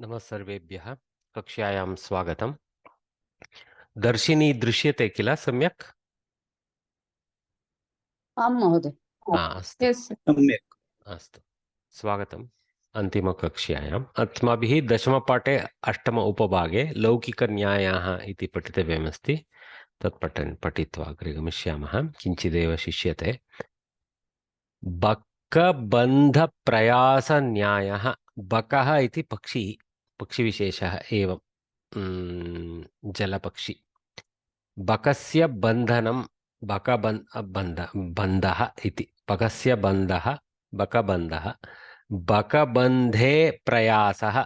नमः सर्वेभ्यः कक्ष्यायां स्वागतम्। दर्शिनी दृश्यते किल सम्यक्? आं महोदय। अस्तु यस् सम्यक्। अस्तु स्वागतम् अन्तिमकक्ष्यायाम्। अस्माभिः दशमपाठे अष्टम उपभागे लौकिकन्यायाः इति पठितव्यमस्ति। तत् पठित्वा अग्रे गमिष्यामः। किञ्चिदेव शिष्यते। बकबन्धप्रयासन्यायः। बकः इति पक्षिविशेषः एवं जलपक्षी। बकस्य बन्धनं बकबन्धः इति बकस्य बन्धः बकबन्धः बकबन्धे प्रयासः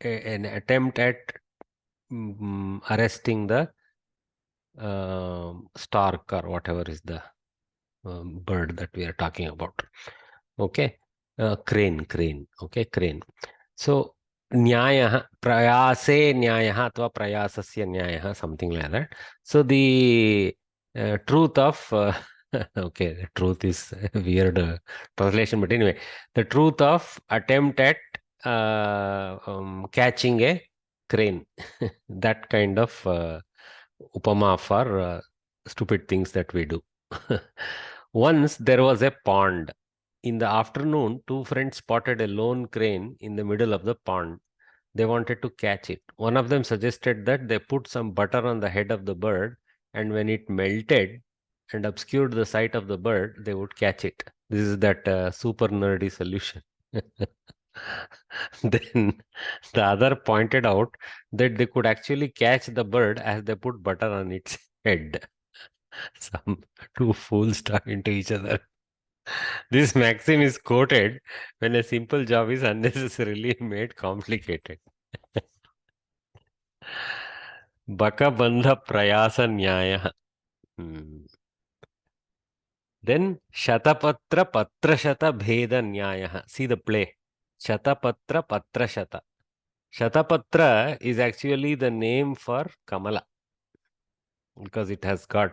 an attempt at arresting the stork or whatever is the bird that we are talking about. Okay, crane. Okay, crane. So न्यायः प्रयासे न्यायः अथवा प्रयासस्य न्यायः, something like that. So the truth of okay, the truth is a weird translation, but anyway, the truth of attempt at catching a crane. That kind of upama for stupid things that we do. Once there was a pond. In the afternoon, two friends spotted a lone crane in the middle of the pond. They wanted to catch it. One of them suggested that they put some butter on the head of the bird, and when it melted and obscured the sight of the bird, they would catch it. This is that super nerdy solution. Then the other pointed out that they could actually catch the bird as they put butter on its head. Some two fools talking to each other. This maxim is quoted when a simple job is unnecessarily made complicated. Bakabandha prayasa nyaya. Then Shatapatra Patrashata Bheda Nyaya. See the play. Shatapatra Patrashata. Shatapatra is actually the name for Kamala because it has got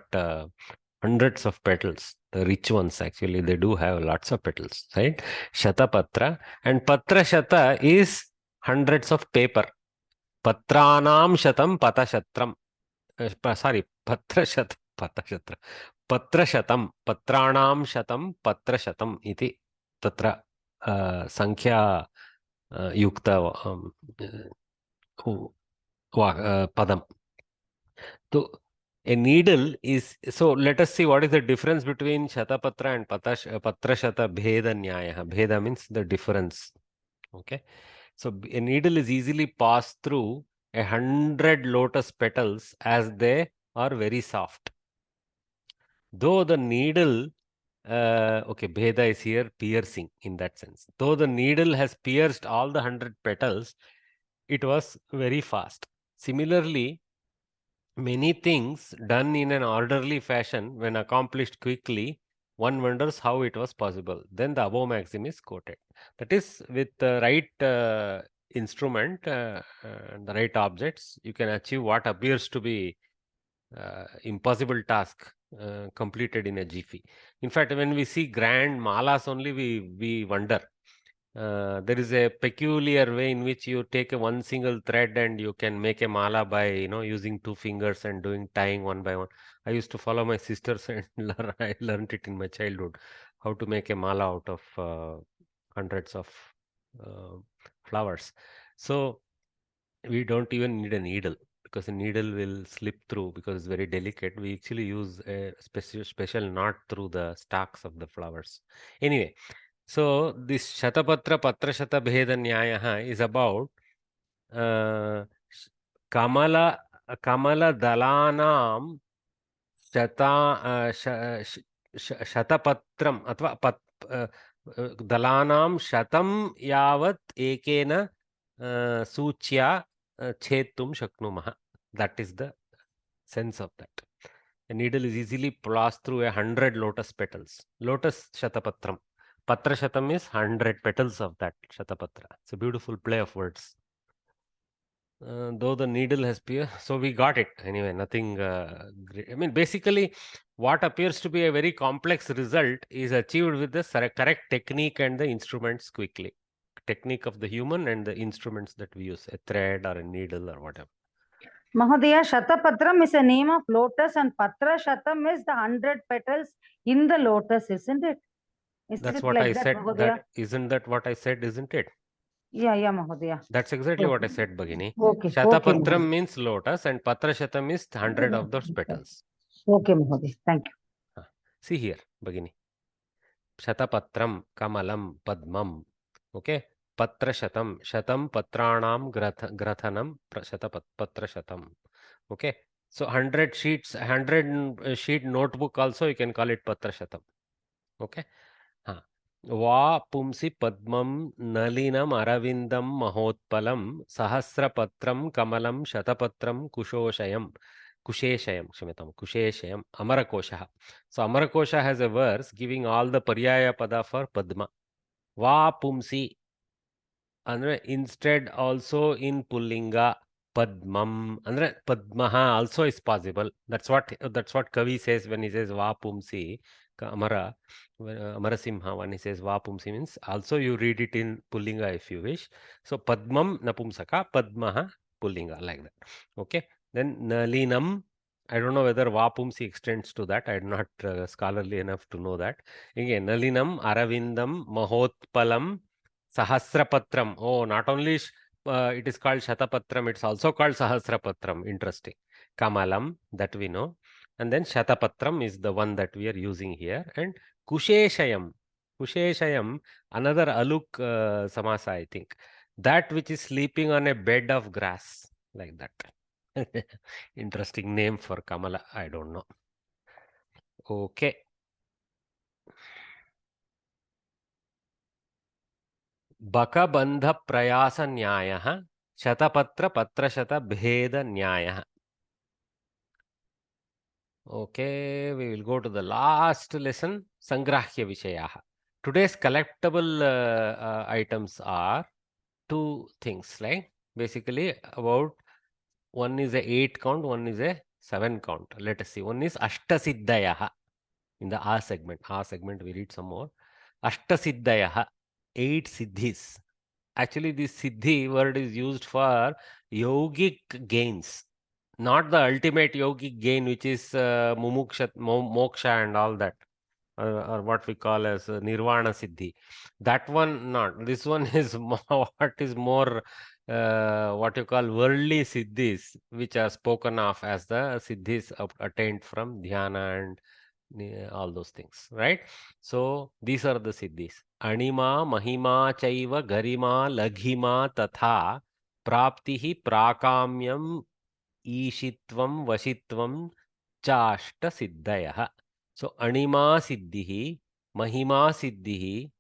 hundreds of petals. The rich ones actually, they do have lots of petals, right? Shatapatra. And Patrashata is hundreds of paper. Patranam shatam patashatram. Sorry, Patrashata. Patashatra. Patrashatam. Patranam shatam patrashatam iti tatra sankhya yukta padam. So a needle is, so let us see what is the difference between Shatapatra and Patrashata Bheda Nyaya. Bheda means the difference. Okay. So a needle is easily passed through 100 lotus petals as they are very soft. Though the needle, okay, Bheda is here piercing in that sense. Though the needle has pierced all the 100 petals, it was very fast. Similarly, many things done in an orderly fashion, when accomplished quickly, one wonders how it was possible. Then the above maxim is quoted. That is, with the right instrument and the right objects, you can achieve what appears to be impossible task completed in a jiffy. In fact, when we see grand malas only, we wonder. There is a peculiar way in which you take a one single thread and you can make a mala by using two fingers and doing tying one by one. I used to follow my sisters and I learned it in my childhood, how to make a mala out of hundreds of flowers. So we don't even need a needle, because a needle will slip through because it's very delicate. We actually use a special knot through the stalks of the flowers. Anyway, so this Shatapatra Patrashata Bheda Nyaya is about Kamala Dalanam Shatapatram Athva Dalanam Shatam Yavat Ekena Suchya Chetum Shaknumaha. That is the sense of that. A needle is easily passed through 100 lotus petals. Lotus Shatapatram. Patrashatam is 100 petals of that Shatapatra. It's a beautiful play of words. Though the needle has pierced, so we got it. Anyway, nothing great. I mean, basically, what appears to be a very complex result is achieved with the correct technique and the instruments quickly. technique of the human and the instruments that we use, a thread or a needle or whatever. Mahodaya, Shatapatram is a name of lotus and Patra Shatam is the 100 petals in the lotus, isn't it? That's what I said. That isn't that what I said, isn't it? Yeah, Mahodaya. That's exactly what I said, Bhagini. Okay. Shatapatram means lotus and Patra Shatam is 100 of those petals. Okay, Mahodaya. Thank you. See here, Bhagini. Shatapatram, Kamalam, Padmam. Okay. Patra Shatam, Shatam Patranam Grathanam, Patra Shatam. Okay. So 100 sheets, 100 sheet notebook also you can call it Patra Shatam. Okay. Va pumsi padmam nalinam aravindam mahotpalam sahasrapatram kamalam shatapatram kusheshayam Amarakosha. So Amarakosha has a verse giving all the paryaya pada for Padma. Va pumsi, andre instead also in Pullinga Padmam, andre Padmaha also is possible. That's what Kavi says when he says Va pumsi Amara. Amarasimha, when he says Vapumsi means also you read it in Pullinga if you wish. So Padmam Napumsaka, Padmaha Pullinga, like that. Okay. Then Nalinam, I don't know whether Vapumsi extends to that. I'm not scholarly enough to know that. Again, Nalinam, Aravindam, Mahotpalam, Sahasrapatram. Oh, not only it is called Shatapatram, it's also called Sahasrapatram. Interesting. Kamalam, that we know. And then Shatapatram is the one that we are using here. And Kusheshayam. Kusheshayam, another aluk samasa, I think. That which is sleeping on a bed of grass, like that. Interesting name for Kamala. I don't know. Okay. Bakabandha prayasa nyayah, Shatapatra Patrashata Bheda nyayah. Okay, we will go to the last lesson, Sangrahya Vishayaha. Today's collectible items are two things, like basically about one is a 8 count, one is a 7 count. Let us see. One is Ashtasiddhayaha. In the A segment. A segment we read some more. Ashtasiddhayaha. 8 siddhis. Actually, this siddhi word is used for yogic gains. Not the ultimate yogic gain, which is moksha and all that. Or what we call as nirvana siddhi. That one not. This one is what is more what you call worldly siddhis, which are spoken of as the siddhis attained from dhyana and all those things, right? So these are the siddhis. Anima, mahima, chaiva, garima, laghima, tatha, praptihi, prakamyam, ईशित्वं वशित्वं चाष्ट सिद्धयः. So Anima Siddhihi, Mahima Siddhihi,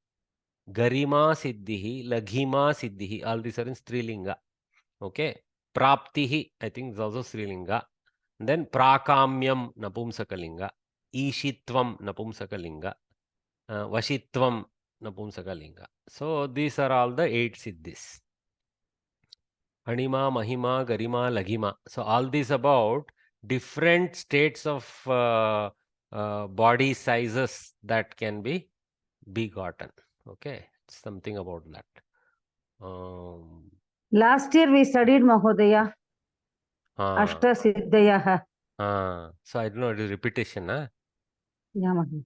Garima Siddhihi, Laghima Siddhihi, all these are in Strilinga. Okay. Praptihi, I think is also Strilinga. Then Prakamyam Napumsakalinga, Ishitvam Napumsakalinga, Vashitvam Napumsakalinga. So these are all the 8 siddhis. Anima, Mahima, Garima, Laghima. So all these about different states of body sizes that can be begotten. Okay, something about that. Last year we studied Mahodaya. Ashta Siddhayaha. So I don't know, it is repetition, huh? Yeah, Mahodaya.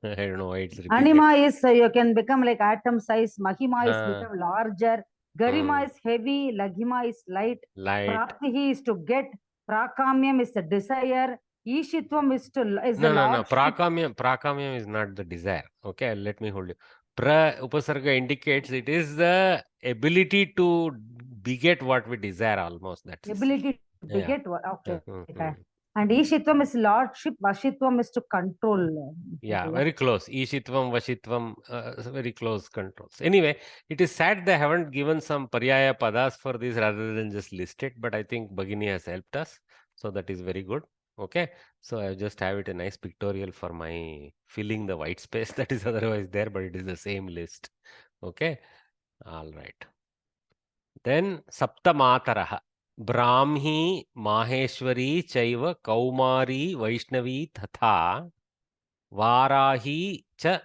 I don't know why it's repeated. Anima is you can become like atom size. Mahima is become larger. Garima is heavy. Laghima is light. Praptihi is to get. Prakamyam is the desire. Ishitvam is to the lordship. Prakamyam is not the desire. Okay, let me hold you. Upasarga indicates it is the ability to beget what we desire almost. That's ability to beget. Okay. And Ishitvam is lordship. Vashitvam is to control. Yeah, very close. Ishitvam, Vashitvam, very close controls. Anyway, it is sad they haven't given some paryaya padas for this rather than just list it, but I think Bhagini has helped us. So that is very good. Okay. So I just have it a nice pictorial for my filling the white space that is otherwise there, but it is the same list. Okay. All right. Then Saptamataraha. Brahmi, Maheshwari, Chaiva, Kaumari, Vaishnavi, Tatha, Varahi cha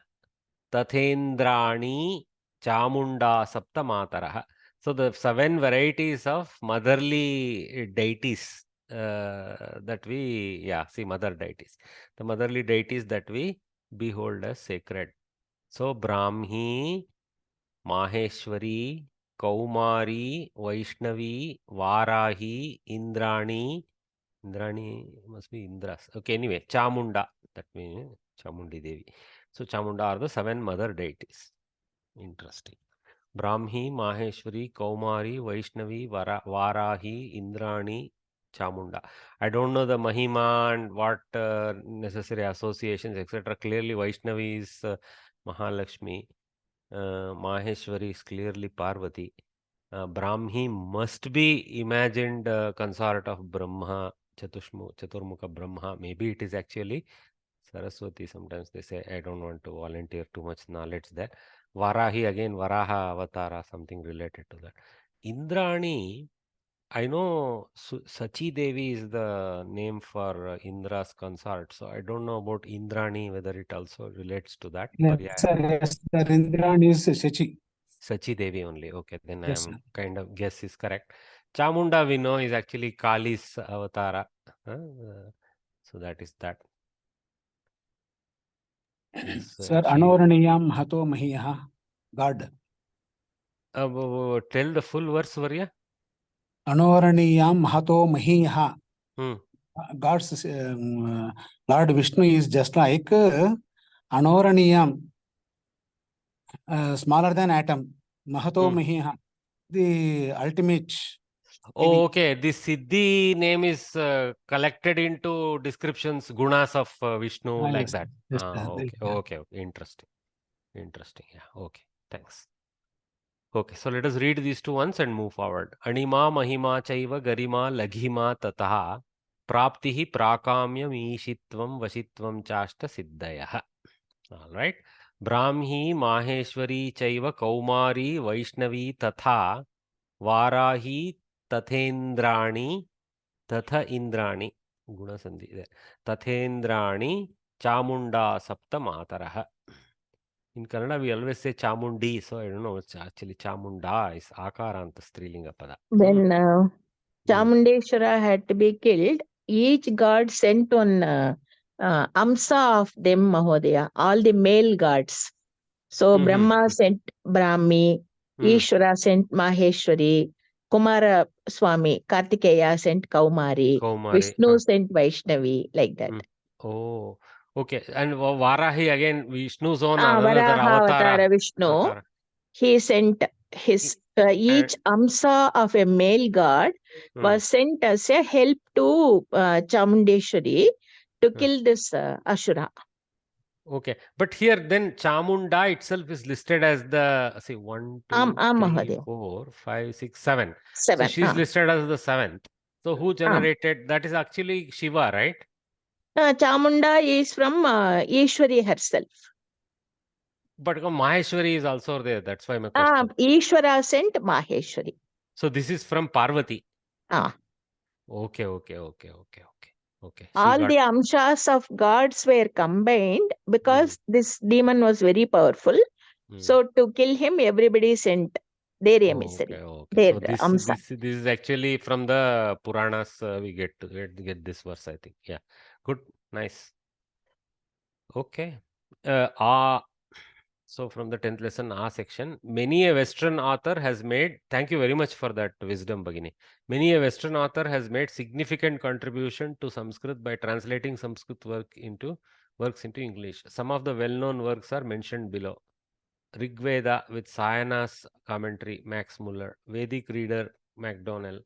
Tathendrani Chamunda Saptamataraha. So the 7 varieties of motherly deities that we, see, mother deities. The motherly deities that we behold as sacred. So Brahmi, Maheshwari, Kaumari, Vaishnavi, Varahi, Indrani. Indrani must be Indras. Okay, anyway, Chamunda. That means Chamundi Devi. So Chamunda are the 7 mother deities. Interesting. Brahmi, Maheshwari, Kaumari, Vaishnavi, Varahi, Indrani, Chamunda. I don't know the Mahima and what necessary associations, etc. Clearly, Vaishnavi is Mahalakshmi. Maheshwari is clearly Parvati. Brahmi must be imagined consort of Brahma, Chaturmukha Brahma. Maybe it is actually Saraswati. Sometimes they say, I don't want to volunteer too much knowledge there. Varahi, again, Varaha Avatara, something related to that. Indrani, I know Sachi Devi is the name for Indra's consort. So I don't know about Indrani, whether it also relates to that. Yes, But yeah, sir. Yes, the Indran is Shachi. Sachi Devi only. Okay, then I Yes, sir. am kind of guess is correct. Chamunda we know is actually Kali's avatara. So that is that. Is Sir, she? Anoraniyam Hato Mahiyaha, God. Tell the full verse, Varya. Anoraniyam Hato Mahiyaha. Hmm. God's Lord Vishnu is just like Anoraniyam, smaller than atom. Mahato Mahiyaha, the ultimate. Oh, okay. This Siddhi name is collected into descriptions, gunas of Vishnu, like Yes, that. yes, Okay, okay, okay. Interesting. Interesting. Yeah. Okay. Thanks. Okay, so let us read these two once and move forward. Anima, Mahima, Chaiva, Garima, Laghima, Tataha, Praptihi, Prakamyam, Ishitvam, Vashitvam, Chashta, Siddhayaha. All right. Brahmi, Maheshwari, Chaiva, Kaumari, Vaishnavi, Tatha, Varahi, Tathendrani, Tatha Indrani, Guna Sandhi there. Tathendrani, Chamunda, Sapta Mataraha. In Kannada, we always say Chamundi, so I don't know. It's actually Chamunda is Akaranta Strilinga Pada. When Chamundeshwara had to be killed, each god sent one Amsa of them, Mahodaya, all the male gods. So Brahma sent Brahmi, Ishvara sent Maheshwari, Kumara Swami, Kartikeya sent Kaumari, Vishnu sent Vaishnavi, like that. Oh, okay. And Varahi again, Vishnu's own another Varaha avatara. Vishnu, he sent his each Amsa of a male god was sent as a help to Chamundeshwari to kill this Ashura. Okay, but here then Chamunda itself is listed as the, say, 1, 2, 3, 4, 5, 6, 7. So she's listed as the 7th. So who generated? That is actually Shiva, right? Chamunda is from Ishwari herself. But Maheshwari is also there. That's why my question. Ishwara sent Maheshwari. So this is from Parvati. Okay. All the amshas of gods were combined because this demon was very powerful. So to kill him, everybody sent their emissary. Okay. So this is actually from the Puranas. We get this verse, I think. Yeah. Good. Nice. Okay. So from the 10th lesson, section, many a Western author has made, thank you very much for that wisdom, Bhagini. Many a Western author has made significant contribution to Sanskrit by translating Sanskrit works into English. Some of the well-known works are mentioned below. Rig Veda with Sayana's commentary, Max Muller. Vedic Reader, MacDonnell.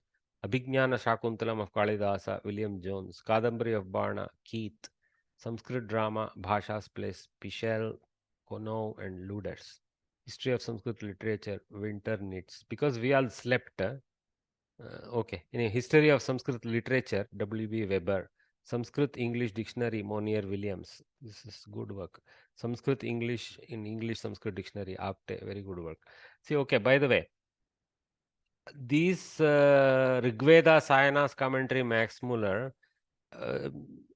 Abhignana Shakuntalam of Kalidasa, William Jones. Kadambari of Barna, Keith. Sanskrit drama, Bhasha's Place, Pichel, Konov and Luders. History of Sanskrit literature, Winter Knits. Because we all slept. Okay. In a History of Sanskrit literature, W.B. Weber. Sanskrit English Dictionary, Monier Williams. This is good work. Sanskrit English in English Sanskrit Dictionary, Apte. Very good work. See, okay, by the way, these Rigveda, Sayana's commentary, Max Muller,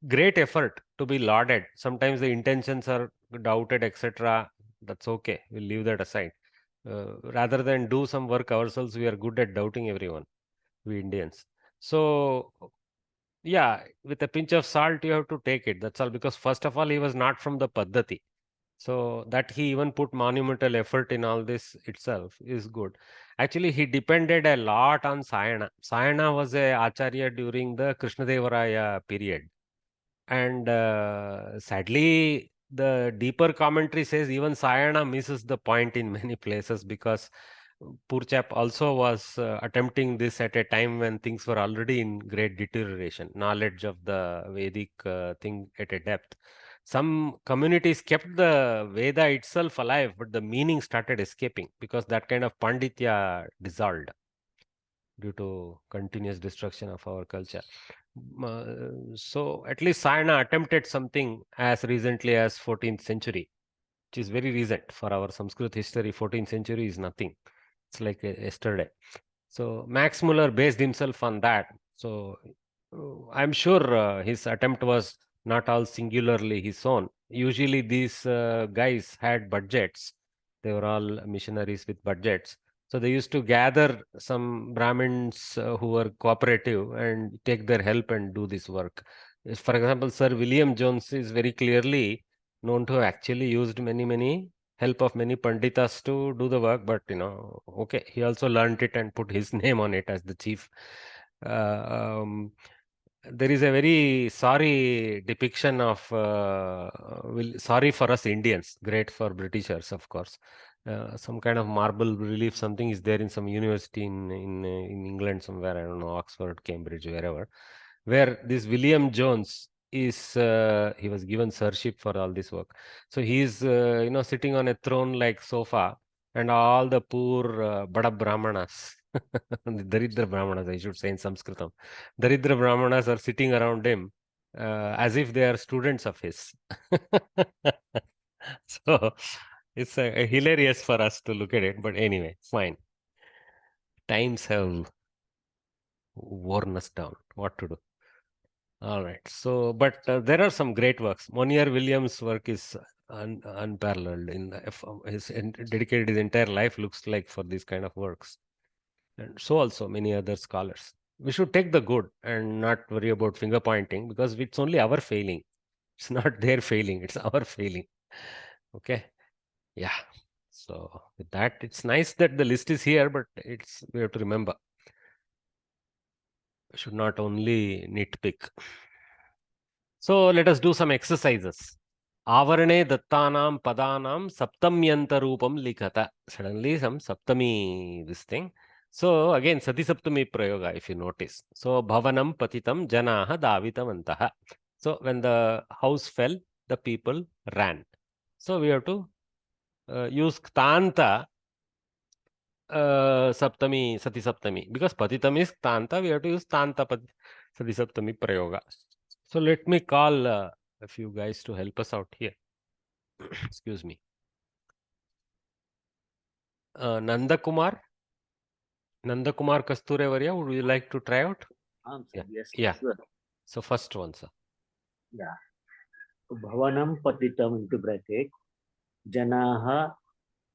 great effort to be lauded. Sometimes the intentions are doubted, etc. That's okay. We'll leave that aside. Rather than do some work ourselves, we are good at doubting everyone, we Indians. So, yeah, with a pinch of salt, you have to take it. That's all. Because first of all, he was not from the Paddhati. So that he even put monumental effort in all this itself is good. Actually, he depended a lot on Sayana. Sayana was a Acharya during the Krishnadevaraya period. And sadly, the deeper commentary says even Sayana misses the point in many places, because poor chap also was attempting this at a time when things were already in great deterioration, knowledge of the Vedic thing at a depth. Some communities kept the Veda itself alive, but the meaning started escaping because that kind of Panditya dissolved due to continuous destruction of our culture. So at least Sayana attempted something as recently as 14th century, which is very recent for our Sanskrit history. 14th century is nothing. It's like yesterday. So Max Muller based himself on that. So I'm sure his attempt was not all singularly his own. Usually these guys had budgets. They were all missionaries with budgets. So they used to gather some Brahmins who were cooperative and take their help and do this work. For example, Sir William Jones is very clearly known to have actually used many help of many panditas to do the work, but okay, he also learned it and put his name on it as the chief. There is a very sorry depiction of sorry for us Indians, great for Britishers, of course. Some kind of marble relief, something is there in some university in England somewhere, I don't know, Oxford, Cambridge, wherever, where this William Jones is he was given sirship for all this work. So he's sitting on a throne like sofa, and all the poor bada brahmanas, the daridra brahmanas, I should say in Sanskritam, daridra brahmanas are sitting around him as if they are students of his. So it's hilarious for us to look at it, but anyway, fine. Times have worn us down. What to do? All right. So, but there are some great works. Monier Williams' work is unparalleled. Dedicated his entire life, looks like, for these kind of works, and so also many other scholars. We should take the good and not worry about finger pointing, because it's only our failing. It's not their failing. It's our failing. Okay. Yeah. So with that, it's nice that the list is here, but we have to remember, we should not only nitpick. So let us do some exercises. Avarane dattanam padanam saptamyanta roopam likata. Suddenly some saptami this thing. So again sati saptami prayoga, if you notice. So bhavanam patitam janaha davitavantaha. So when the house fell, the people ran. So we have to use ktanta saptami, sati saptami. Because patitam is ktanta, we have to use tanta sati saptami prayoga. So let me call a few guys to help us out here. Excuse me. Nanda Kumar Kasturevarya, would you like to try out? Sir, yes, Yeah. sure. So first one, sir. Yeah. Bhavanam patitam into bracket. Janaha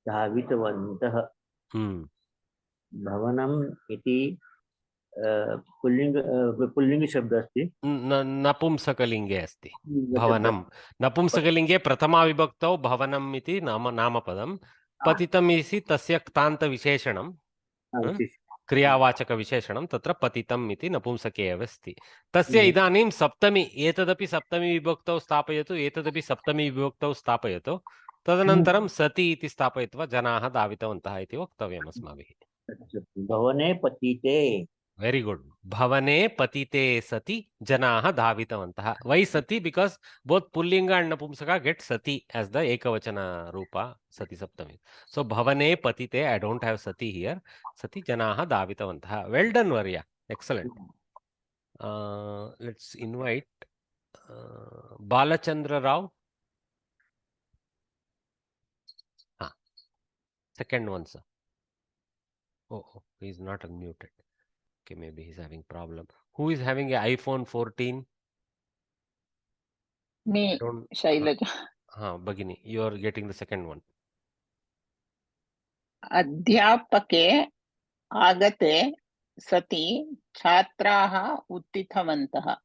धावितवन्तः. भवनम इति pulling शब्द अस्ति. नपुंसकलिंगे अस्ति भवनम. नपुंसकलिंगे प्रथमा विभक्तौ भवनम इति नामपदम. पतितम इति तस्य क्तान्त विशेषणं, क्रियावाचक विशेषणं, तत्र पतितम इति नपुंसके एव अस्ति. तस्य इदानीं सप्तमी, एतदपि सप्तमी विभक्तौ स्थापयतु, एतदपि सप्तमी विभक्तौ स्थापयतु, तदनन्तरं सति इति स्थापयित्वा जनाः धावितवन्तः इति वक्तव्यम् अस्माभिः. भवने पतिते. Very good. Bhavane patite sati janaha dhavitavantah. Why sati? Because both pullinga and napumsaka get sati as the ekavachana rupa, sati saptami. So bhavane patite, I don't have sati here. Sati janaha dhavitavantah. Well done, Varya. Excellent. Let's invite Balachandra Rao. Second one, sir. Oh, he's not unmuted. Okay, maybe he's having problem. Who is having an iPhone 14? Me, Shailaja. Bagini, you are getting the second one. अध्यापके आगते सति छात्राः उत्थितवन्तः.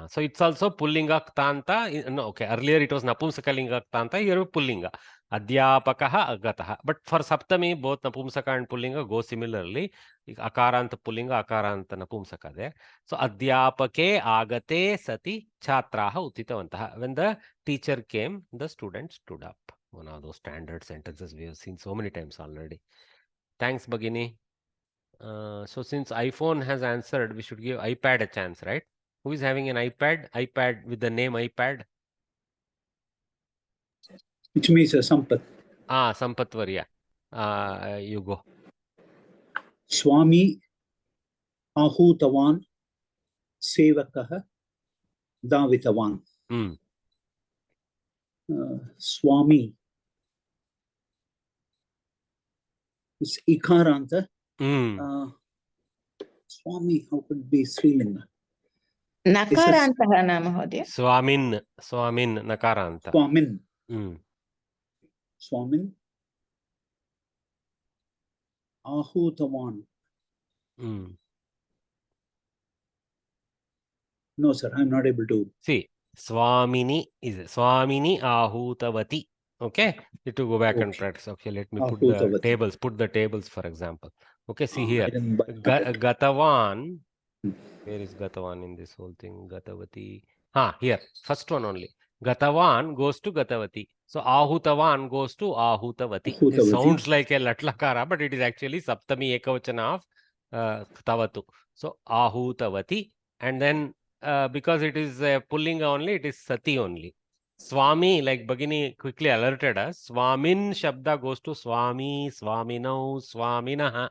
So it's also pullinga ktanta. No, okay. Earlier it was napumsakalinga ktanta. Here pullinga. Adhyapakaha agataha. But for saptami, both napumsaka and pullinga go similarly. Akaranta pullinga, akaranta napumsaka there. So adhyapake agate sati chatraha uttitavantaha. When the teacher came, the student stood up. One of those standard sentences we have seen so many times already. Thanks, Bhagini. So since iPhone has answered, we should give iPad a chance, right? Who is having an iPad? iPad with the name iPad? Which means Sampath. Sampatvarya. You go. Swami ahutavan sevakaha davitavan. Swami is ikaranta. Swami, how could it be Srilinga? Nakarantah na Mahodaya. Swamin nakaranta. Swamin. Swamin ahutavan. No, sir, I'm not able to. See, Swamini is Swamini ahutavati. Okay, you to go back and practice. Okay, let me put the tables. Put the tables, for example. Okay, see here. Gatavan. Where is Gatavan in this whole thing? Gatavati. Here. First one only. Gatavan goes to Gatavati. So Ahutavan goes to Ahutavati. It sounds like a Latlakara, but it is actually Saptami Ekavachana of Tavatu. So Ahutavati. And then because it is pulling only, it is Sati only. Swami, like Bhagini quickly alerted us, Swamin Shabda goes to Swami, Swaminau, Swaminaha.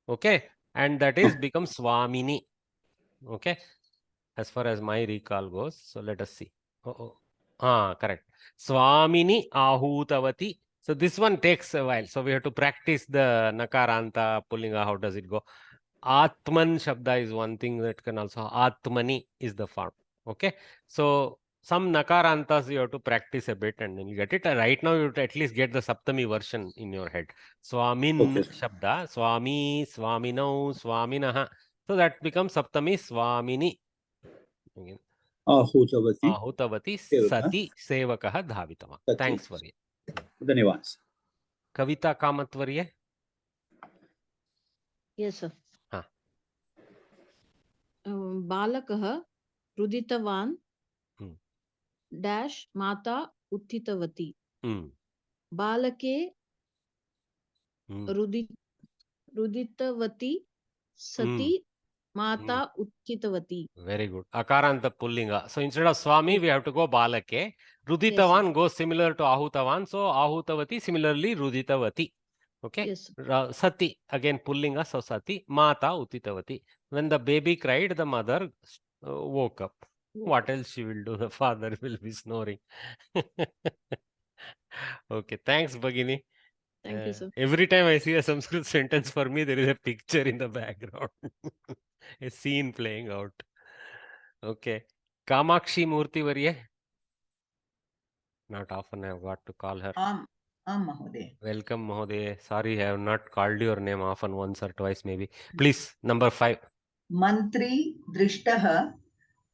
Okay. And that is becomes Swamini. Okay. As far as my recall goes. So let us see. Correct. Swamini ahutavati. So this one takes a while. So we have to practice the nakaranta, pullinga. How does it go? Atman Shabda is one thing that can also. Atmani is the form. Okay. So some nakarantas you have to practice a bit and then you get it. Right now you have to at least get the Saptami version in your head. Swamin Shabda. Swami, Swaminau, Swaminaha. So that becomes Saptami Swamini. Again. Ahutavati Sati Sevakaha Dhavitama. Thanks for it. Dhanyavad. Kavita Kamatvarya. Yes, sir. Balakah Ruditavan dash Mata Uttitavati. Balake Ruditavati Sati Mata Uttitavati. Very good. Akaranta pullinga. So instead of Swami, we have to go Balake. Ruditavan goes similar to Ahutavan. So Ahutavati, similarly Ruditavati. Okay. Yes. Sati, again pullinga. So Sati, Mata Uttitavati. When the baby cried, the mother woke up. What else she will do? The father will be snoring. Okay. Thanks, Bhagini. Thank you, sir. Every time I see a Sanskrit sentence, for me, there is a picture in the background. A scene playing out. Okay. Kamakshi Murthy Varye. Not often I have got to call her. Mahodaya. Welcome, Mahodaya. Sorry, I have not called your name often, once or twice maybe. Please, number 5. Mantri Drishtaha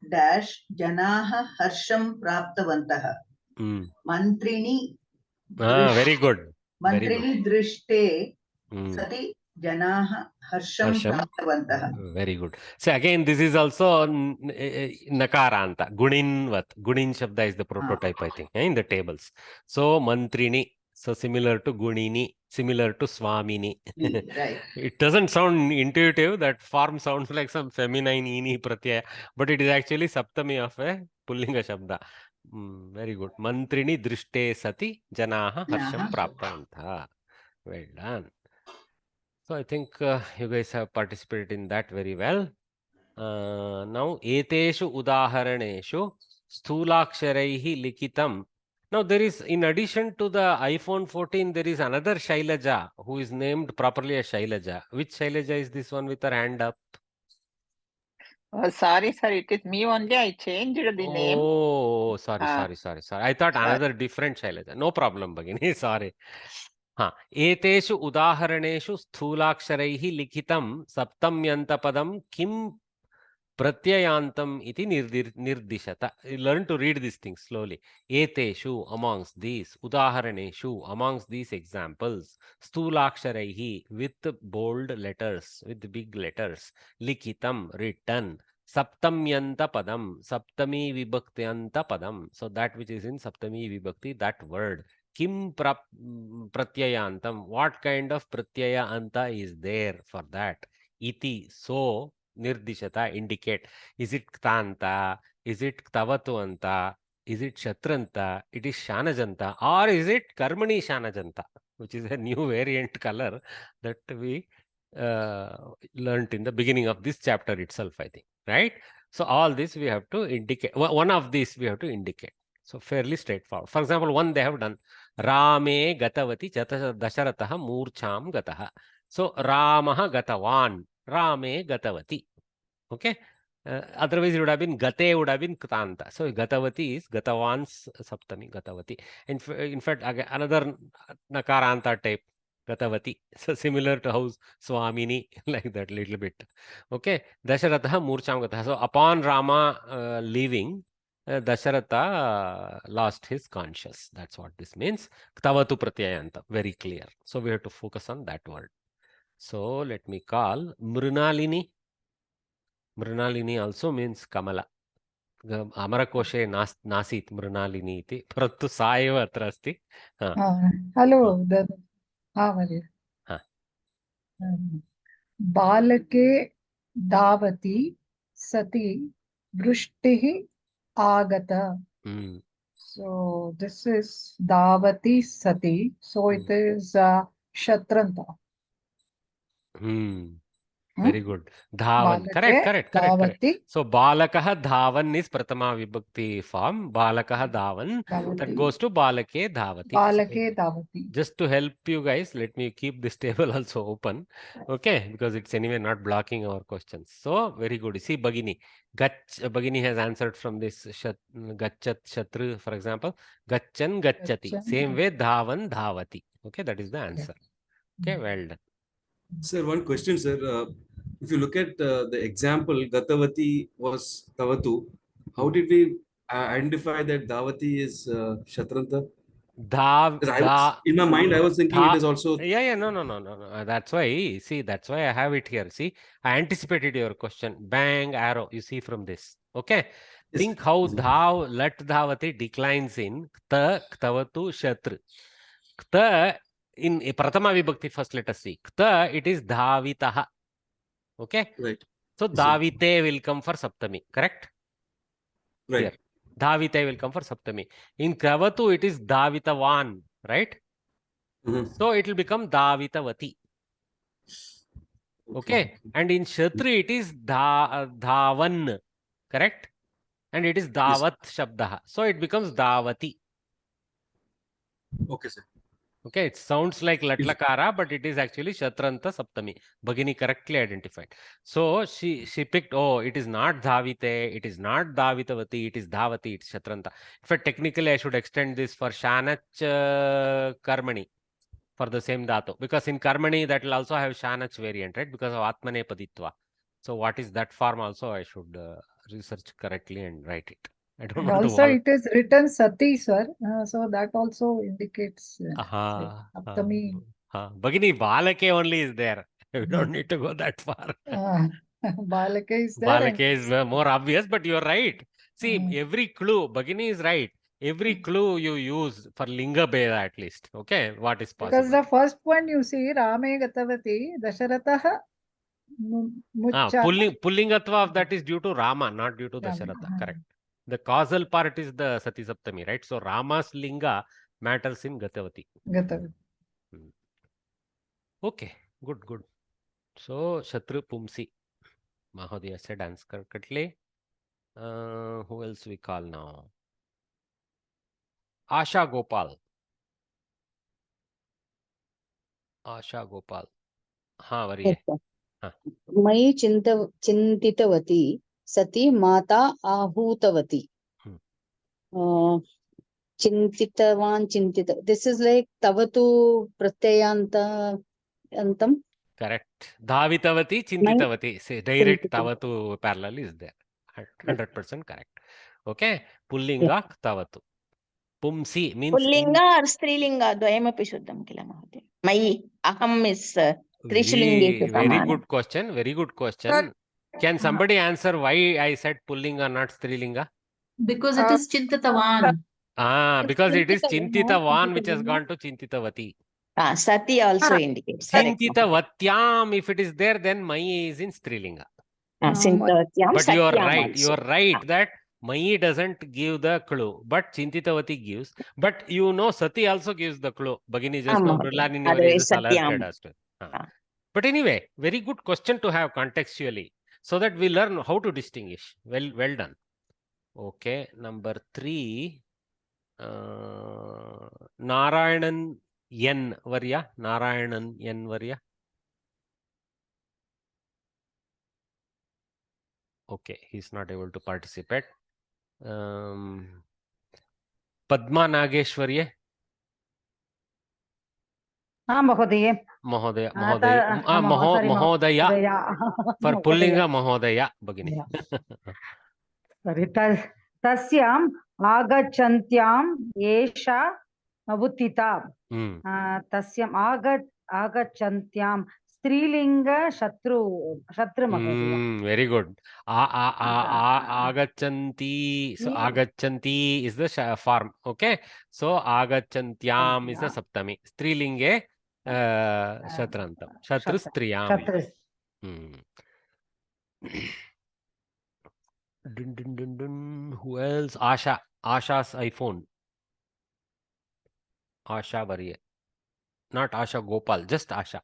dash Janaha Harsham Praptavantaha. Mantrini. Very good. Mantrini Drishte Sati Janaha Harsham Praptavantaha. Very good. So again, this is also Nakaranta. Guninvat. Gunin Shabda is the prototype, I think, in the tables. So Mantrini. So similar to Gunini, similar to Swamini. Right. It doesn't sound intuitive. That form sounds like some feminine ini pratyaya, but it is actually Saptami of a Pullinga Shabda. Very good. Mantrini Drishte Sati Janaha Harsham Praptavantha. Well done. So I think you guys have participated in that very well. Now, Eteshu Udaharaneshu Sthulaksharaihi Likitam. Now, there is, in addition to the iPhone 14, there is another Shailaja who is named properly as Shailaja. Which Shailaja is this one with her hand up? Sorry, sir, it is me only. I changed the name. Oh, sorry. I thought another different Shailaja. No problem, Bhagini. Sorry. हाँ, एतेषु उदाहरणेषु स्थूलाक्षरैः लिखितं सप्तम्यन्तपदं किं प्रत्ययान्तम् इति निर्दिशत. Learn to read these things slowly. Eteshu, amongst these, udaharaneshu, amongst these examples, stulaksharaihi, with bold letters, with big letters, likitam, written, saptamyanta padam, saptami vibhaktiyanta padam. So that which is in saptami vibhakti, that word. Kim pratyayantam, what kind of pratyaya anta is there for that? Iti, so nirdishata, indicate. Is it ktanta? Is it ktavatu anta? Is it shatranta? It is shanajanta, or is it karmani shanajanta, which is a new variant color that we learnt in the beginning of this chapter itself, I think, right? So all this we have to indicate. One of these we have to indicate. So fairly straightforward. For example, one they have done. Rame gatavati dasharataha murcham gataha. So Ramaha gatavan. Rame gatavati. Okay. Otherwise, it would have been gate, would have been ktanta. So gatavati is gatavan's saptami, gatavati. In fact, again, another nakaranta type, gatavati. So similar to how swamini, like that little bit. Okay. Dasharatha murcham gataha. So upon Rama leaving, Dasharatha lost his conscience. That's what this means. Ktavatu pratyayanta. Very clear. So we have to focus on that word. So let me call Mrunalini. Mrunalini also means Kamala. Amarakoshe nasit Mrunalini iti. Parattu sa eva atra asti. Hello. Maria. Balake davati sati vrishtihi agata. So this is davati sati. So it is shatranta. Very good. Dhavan. Correct. So Balakaha Dhavan is Pratama Vibhakti form. Balakaha Dhavan. That goes to Balake Dhavati. Balake Dhavati. Just to help you guys, let me keep this table also open. Okay, because it's anyway not blocking our questions. So very good. See Bhagini. Bhagini has answered from this Gachat Shatru, for example. Gachan Gacchati. Same way Dhavan Dhavati. Okay, that is the answer. Okay, well done. Sir, one question, sir. If you look at the example, Gatavati was Tavatu. How did we identify that Davati is Shatranta? In my mind, I was thinking it is also. No. That's why. See, that's why I have it here. See, I anticipated your question. Bang, arrow. You see from this. Okay. Yes. Think how Lat Dhavati declines in Kta, Ktavatu, Shatru. Kta. In Pratama Vibhakti, first let us see. Kta, it is Dhavitaha. Okay? Right. So Davite will come for Saptami, correct? Right. Here. Davite will come for Saptami. In Kravatu, it is Davitavan, right? So it will become Davitavati. Okay. And in Shatru, it is Dhavan, correct? And it is Davat Shabdaha. So it becomes Davati. Okay, sir. Okay, it sounds like Latlakara, but it is actually Shatranta Saptami. Bhagini correctly identified. So she picked, it is not Dhavite, it is not Davitavati, it is Dhavati, it's Shatranta. In fact, technically, I should extend this for Shanach Karmani for the same dhatu. Because in Karmani, that will also have Shanach variant, right? Because of Atmane Paditva. So what is that form also? I should research correctly and write it. I don't want also, it is written Sati, sir. So that also indicates Saptami. Bhagini, Balake only is there. We don't need to go that far. Balake is there. Balake is more obvious, but you're right. See, every clue, Bhagini is right. Every clue you use for Linga Beda at least. Okay, what is possible? Because the first one you see, Rame Gatavati, Dasharataha Pullingatva of that is due to Rama, not due to Dasharatha. Correct. The causal part is the Sati Saptami, right? So Rama's Linga matters in Gatavati. Okay, good. So Shatru Pumsi. Mahodaya said answer correctly. Who else we call now? Asha Gopal. हाँ वरिये मयि चिन्तितवती सती माता आहूतवती Chintitavan, chintita. This is like tavatu pratyayanta antam. Correct. Dhavitavati, My chintitavati. Say direct chintita. tavatu parallel is there. Yeah. 100% correct. Okay. Yeah. Pullinga tavatu. Pumsi means Pullinga or Strilinga, dvayamapi shuddham kila Mahodaya. Mayi, aham is Trishulingeshu very samana. good question. Very good question. Can somebody answer why I said Pullinga, not Strilinga? Because it is Chintatavan. Because it is Chintitavan which has Chintitavan. gone to Chintitavati. Sati also indicates. Correct. Chintitavatyam, if it is there, then Mayi is in Strilinga. Chintatavyam But you are satyam right. also. You are right that Mayi doesn't give the clue, but Chintitavati gives. But you know, Sati also gives the clue. Bhagini just now, Mrilaninivari is alerted as to. But anyway, very good question to have contextually, so that we learn how to distinguish. Well done. Okay, number 3. Narayanan N Varya. Narayanan N Varya. Okay, he's not able to participate. Padma Nageshwarye. Mahodaya. Mahodaya. Sorry, Mahodaya. Mahodaya. For Pullinga, Mahodaya. Bhagini. Sorry. Tasyam agachantyam esha uttita. Tasyam agachantyam strilinga shatru Mahodaya. Very good. Agachanti. So agachanti is the form. Okay. So agachantyam is the saptami. Strilinge shatrantam. Shatrustriyam. Who else? Asha. Asha's iPhone. Asha Varye. Not Asha Gopal. Just Asha.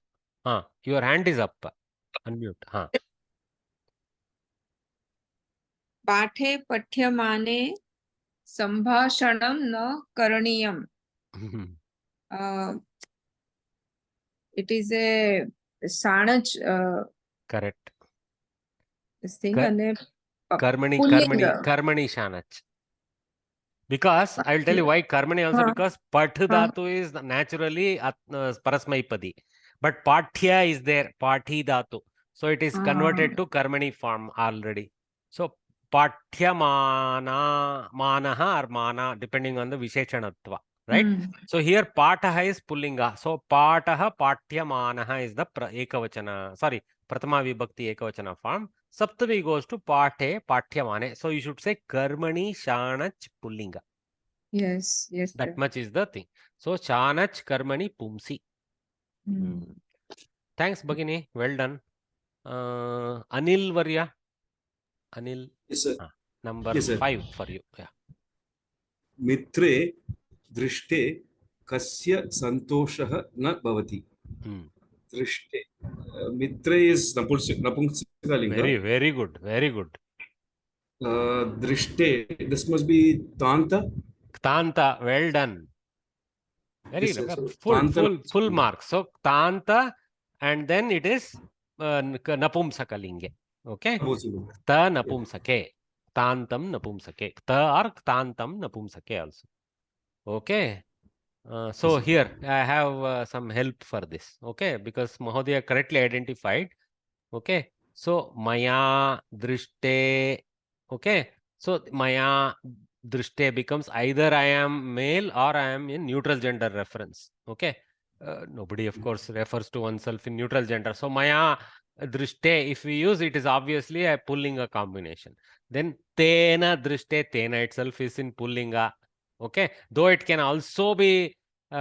Your hand is up. Unmute. पाठे पठ्यमाने संभाषणं न करणीयम्. It is a Sanach. Correct. This thing and Karmani Shanach. Because I will tell you why Karmani also, because Path Dhatu is naturally Parasmaipadi. But Pathya is there, Pathi Dhatu. So it is converted to Karmani form already. So Pathya Manaha or Mana, depending on the Visheshanatva. Right? So here Pataha is Pullinga. So Pataha Pathya Manaha is the Ekavachana. Sorry, Pratama Vibhakti Ekavachana form. Saptami goes to Pathe Pathyamane. So you should say Karmani Shanach Pullinga. Yes. That much is the thing. So Shanach Karmani Pumsi. Thanks, Bhagini. Well done. Anil Varya. Anil. Yes, sir. Number Yes, sir. 5 for you. Yeah. Mitre Drishte Kasya Santoshah Na Bhavati. Drishte. Mitre is Napumsakalinga. Very good. Very good. Drishte. This must be Tanta. Tanta. Well done. Very Yes, good. Full mark. So Tanta, and then it is Napumsakalinge. Okay. Ta Napumsake. Tantam Napumsake. Ta or Tantam Napumsake also. Okay. So here I have some help for this. Okay. Because Mahodaya correctly identified. Okay. So Maya Drishte. Okay. So Maya Drishte becomes either I am male or I am in neutral gender reference. Okay. Nobody, of course, refers to oneself in neutral gender. So Maya Drishte, if we use it, is obviously a Pullinga combination. Then Tena Drishte, Tena itself is in Pullinga. Okay. Though it can also be for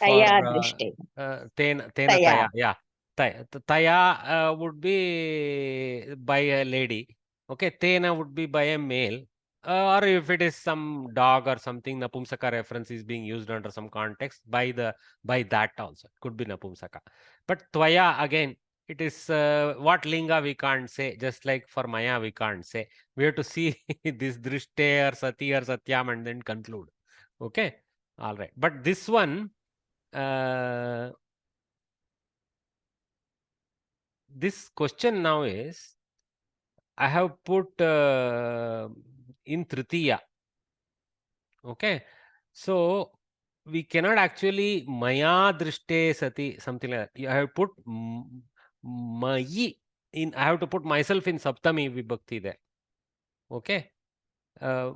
Taya Drishte. Tena Taya. Yeah. Taya would be by a lady. Okay. Tena would be by a male. Or if it is some dog or something, Napumsaka reference is being used under some context by that also. It could be Napumsaka. But Tvaya, again, it is what Linga we can't say. Just like for Maya we can't say. We have to see this Drishte or Sati or Satyam and then conclude. Okay. All right. But this one, this question now is, I have put in Tritiya. Okay, so we cannot actually maya drishte sati, something like that. You have to put mayi in. I have to put myself in saptami vibhakti there. Okay. But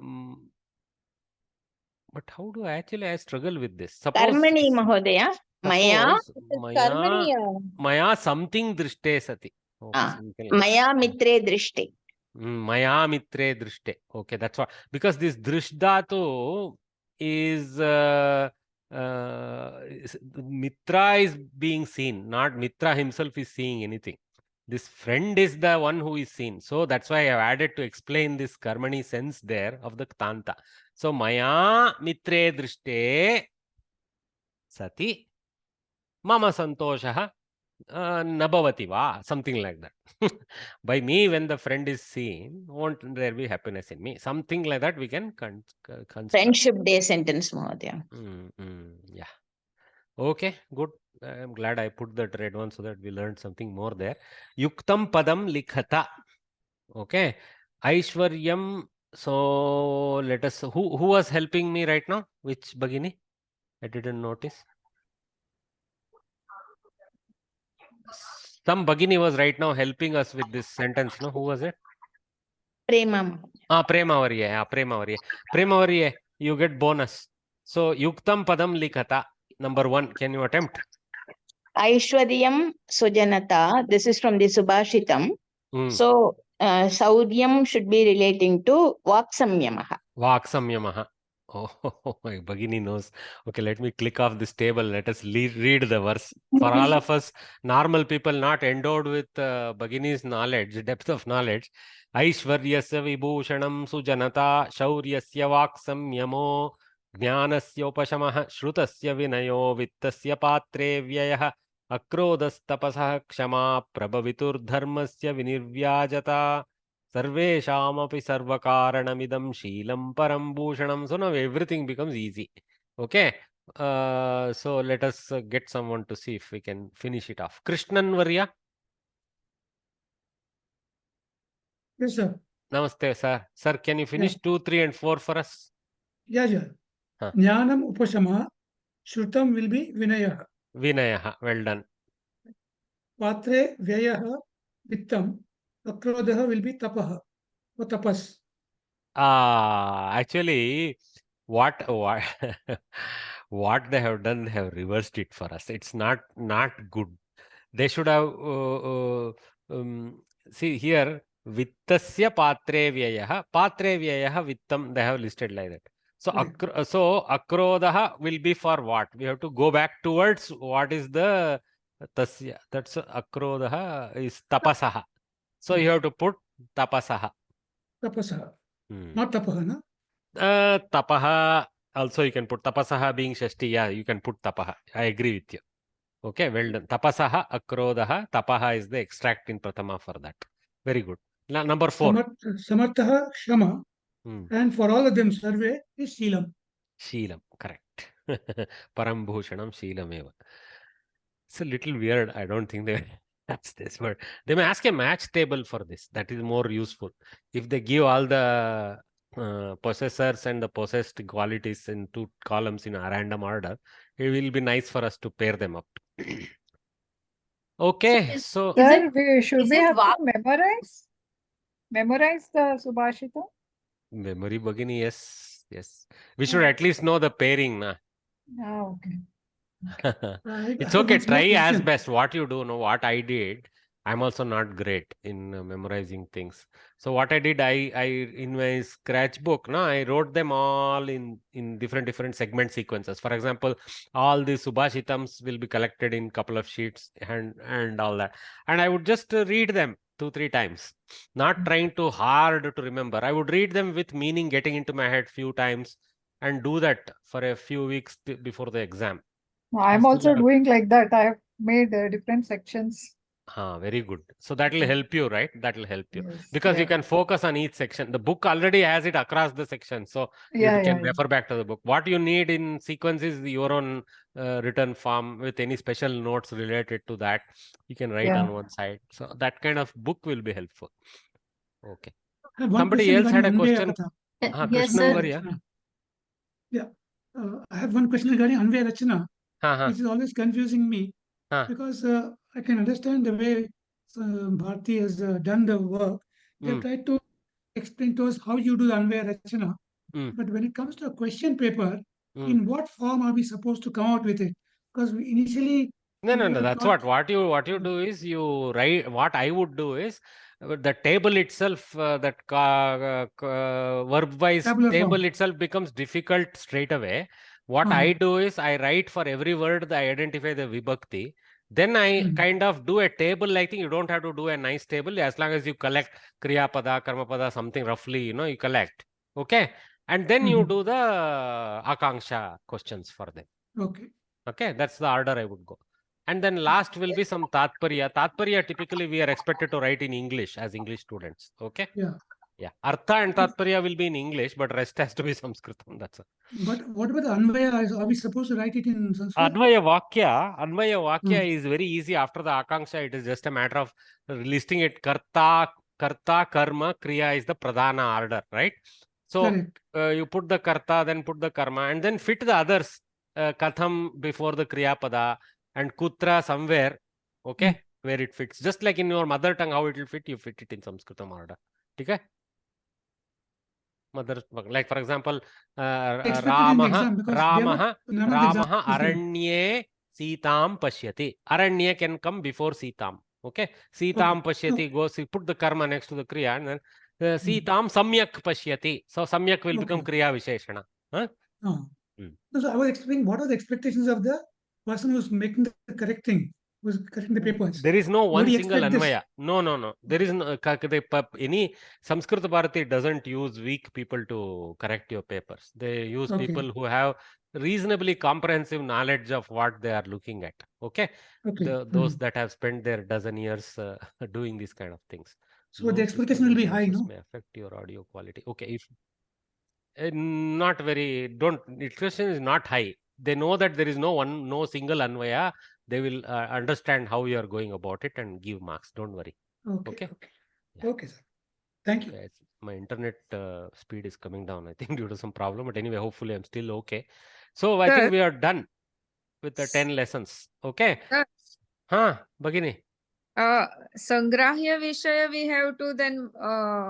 how do I struggle with this? Suppose Karmani Mahodaya. Maya. Maya something drishte sati. Okay, something like Maya mitre drishte. Maya mitre drishte. Okay, that's what, because this drish dhatu is mitra is being seen, not mitra himself is seeing anything. This friend is the one who is seen. So that's why I have added to explain this karmani sense there of the ktanta. So maya mitre drishte sati mama santoshaha nabhavati va, something like that. By me, when the friend is seen, won't there be happiness in me? Something like that we can construct. Friendship day sentence, Mahodaya. Yeah. Okay, good. I'm glad I put that red one so that we learned something more there. Yuktam padam likhata. Okay. Aishwaryam. So let us. Who was helping me right now? Which Bhagini? I didn't notice. Some Bhagini was right now helping us with this sentence. No, who was it? Prema. Premavarye. Premavarye. Premavarye, you get bonus. So yuktam padam likhata. Number 1. Can you attempt? Aishwaryam Sujanata. This is from the Subhashitam. So Sauryam should be relating to Vaksamyamaha. Vaksamyamaha. Oh, my Bhagini knows. Okay, let me click off this table. Let us read the verse. For all of us normal people not endowed with Bhagini's knowledge, depth of knowledge. Aishwaryasya vibhushanam sujanata shauryasya vaksamyamo jnanasya upashamaha shrutasya vinayo vittasya patre vyayah akrodastapasah kshama prabhavitur dharmasya vinirvyajata sarveshaamapi sarvakaranamidam sheelam param bhushanam. So now everything becomes easy. Okay. So let us get someone to see if we can finish it off. Krishnan Varya. Yes, sir. Namaste, sir. Sir, can you finish 2, 3, and 4 for us? Yeah. Jnanam upashama, shrutam will be vinayah. Vinayah. Well done. Patre vyayah, vittam. Akrodaha will be tapaha or tapas. Actually, what what they have done, they have reversed it for us. It's not good. They should have see here vittasya patre vyayah vittam, they have listed like that. So akrodaha will be for what? We have to go back towards what is the tasya. That's akrodaha is tapasaha. So you have to put tapasaha. Tapasaha. Not tapaha, no? Tapaha also you can put tapasaha being shashti. Yeah, you can put tapaha. I agree with you. Okay, well done. Tapasaha, akrodaha, tapaha is the extract in pratama for that. Very good. Number 4. Samarthaha, shama. And for all of them, sarve is sheelam. Sheelam, correct. Param bhushanam sheelam eva. It's a little weird. I don't think they that's this word. They may ask a match table for this. That is more useful. If they give all the possessors and the possessed qualities in 2 columns in a random order, it will be nice for us to pair them up. Okay, so sir, should we have to memorize the Subhashita? Memory Bhagini, yes. We should at least know the pairing, na. Okay. It's okay. Try as best. What you do, know what I did. I'm also not great in memorizing things. So what I did, I in my scratch book, no, I wrote them all in different segment sequences. For example, all the Subhashitams will be collected in couple of sheets and all that. And I would just read them 2-3 times, not trying too hard to remember. I would read them with meaning getting into my head few times and do that for a few weeks before the exam. I'm also doing like that. I have made different sections. Very good. So that will help you, right? That will help you. Yes, because you can focus on each section. The book already has it across the section. So you can refer back to the book. What you need in sequence is your own written form with any special notes related to that. You can write on one side. So that kind of book will be helpful. Okay. Somebody else had a question. Yes, sir. Yeah. I have one question regarding Anvaya Rachana, Uh-huh. which is always confusing me Huh. because I can understand the way Bharati has done the work. They have tried to explain to us how you do the Anvaya Rachana. But when it comes to a question paper, in what form are we supposed to come out with it? Because initially No. we were That's taught. what you do is you write. What I would do is the table itself, that verb-wise Tabular table form. itself becomes difficult straight away. What I do is I write for every word, I identify the vibhakti. Then I kind of do a table. I think you don't have to do a nice table as long as you collect kriya pada, karma pada, something roughly, you collect. Okay. And then you do the akanksha questions for them. Okay. Okay, that's the order I would go. And then last will be some tatparya. Tatparya typically we are expected to write in English as English students. Okay. Yeah. Yeah. Artha and tatparya will be in English, but rest has to be Sanskritam. That's it. But what about the Anvaya? Are we supposed to write it in Sanskrit? Anvaya Vakya is very easy. After the Akanksha, it is just a matter of listing it. Karta, Karma, Kriya is the Pradhana order, right? So you put the Karta, then put the Karma, and then fit the others. Katham before the Kriya Pada, and Kutra somewhere, okay, where it fits. Just like in your mother tongue, how it will fit, you fit it in Sanskritam order. Okay? Mother, like for example, Ramaha Aranye Sitam Pashyati. Aranye can come before Sitam. Okay, Sitam Pashyati goes. Put the karma next to the kriya, and then Sitam Samyak Pashyati. So Samyak will become kriya Visheshana. Huh? So I was explaining what are the expectations of the person who's making the correct thing, who's correcting the papers. There is no What one do you single expect this? Anvaya. No. There is no, any Samskrita Bharati doesn't use weak people to correct your papers. They use people who have reasonably comprehensive knowledge of what they are looking at. Okay. Those that have spent their dozen years doing these kind of things. So the expectation will be high, no? May affect your audio quality. Okay. If not very, question is not high. They know that there is no single Anvaya. They will understand how you are going about it and give marks. Don't worry. Okay. Okay, sir. Thank you. Yes, my internet speed is coming down, I think, due to some problem. But anyway, hopefully I'm still okay. So I think we are done with the 10 lessons. Okay. Bhagini. Sangrahya Vishaya we have to then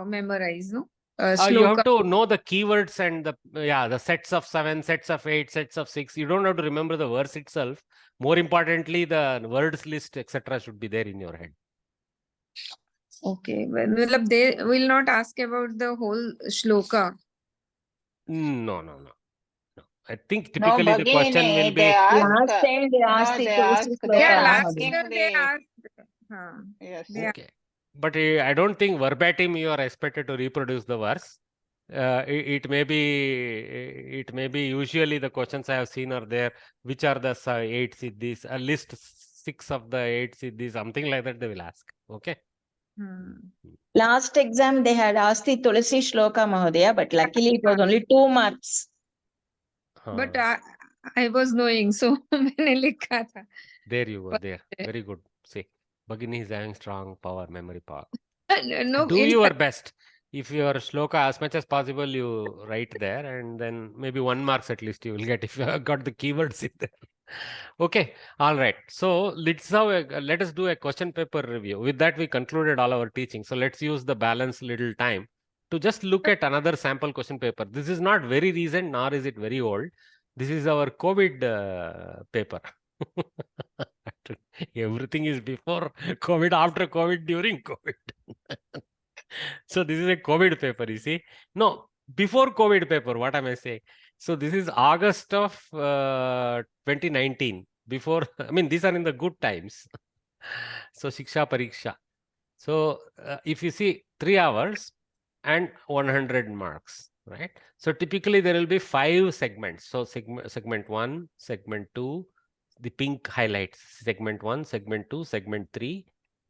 memorize, no? You have to know the keywords and the sets of 7, sets of 8, sets of 6. You don't have to remember the verse itself. More importantly, the words list, etc. should be there in your head. Okay. Well, they will not ask about the whole shloka. No. I think typically the question will be... Last time they asked the Tulsi shloka. Last year they asked. Yes. Okay. But I don't think verbatim you are expected to reproduce the verse. It may be usually the questions I have seen are there. Which are the 8 siddhis? List 6 of the 8 siddhis. Something like that they will ask. Okay. Last exam they had asked the Tulsi shloka Mahodaya, but luckily it was only 2 marks. But I was knowing, so there you go. There. Very good. See. Bhagini is having strong memory power. No, do your best. If your shloka as much as possible, you write there, and then maybe 1 marks at least you will get if you have got the keywords in there. Okay, all right. So let us do a question paper review. With that, we concluded all our teaching. So let's use the balance little time to just look at another sample question paper. This is not very recent, nor is it very old. This is our COVID paper. Everything is before COVID, after COVID, during COVID. So this is a COVID paper, you see. No, before COVID paper, what am I saying? So this is August of 2019. Before, I mean, these are in the good times. So Shiksha Pariksha. So if you see 3 hours and 100 marks, right? So typically there will be 5 segments. So segment 1, segment 2, the pink highlights, segment 1, segment 2, segment 3,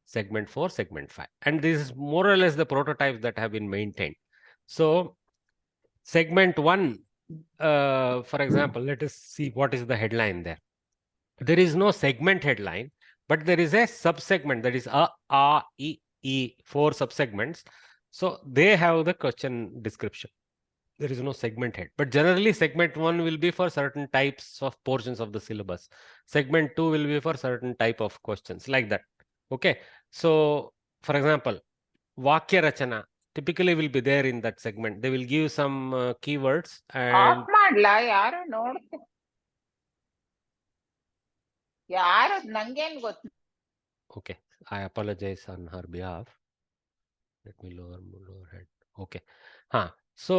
segment 4, segment 5. And this is more or less the prototypes that have been maintained. So segment 1, for example, let us see what is the headline there. There is no segment headline, but there is a subsegment, that is A, E, 4 subsegments. So they have the question description. There is no segment head, but generally segment 1 will be for certain types of portions of the syllabus. Segment 2 will be for certain type of questions, like that. Okay. So, for example, Vakya Rachana typically will be there in that segment. They will give some keywords and of ಮಾಡ್ಲಾ ಯಾರು ನೋಡ್ತಿ ಯಾರು ನಂಗೇನ್ ಗೊತ್ತು. okay, I apologize on her behalf. Let me lower head. Okay. So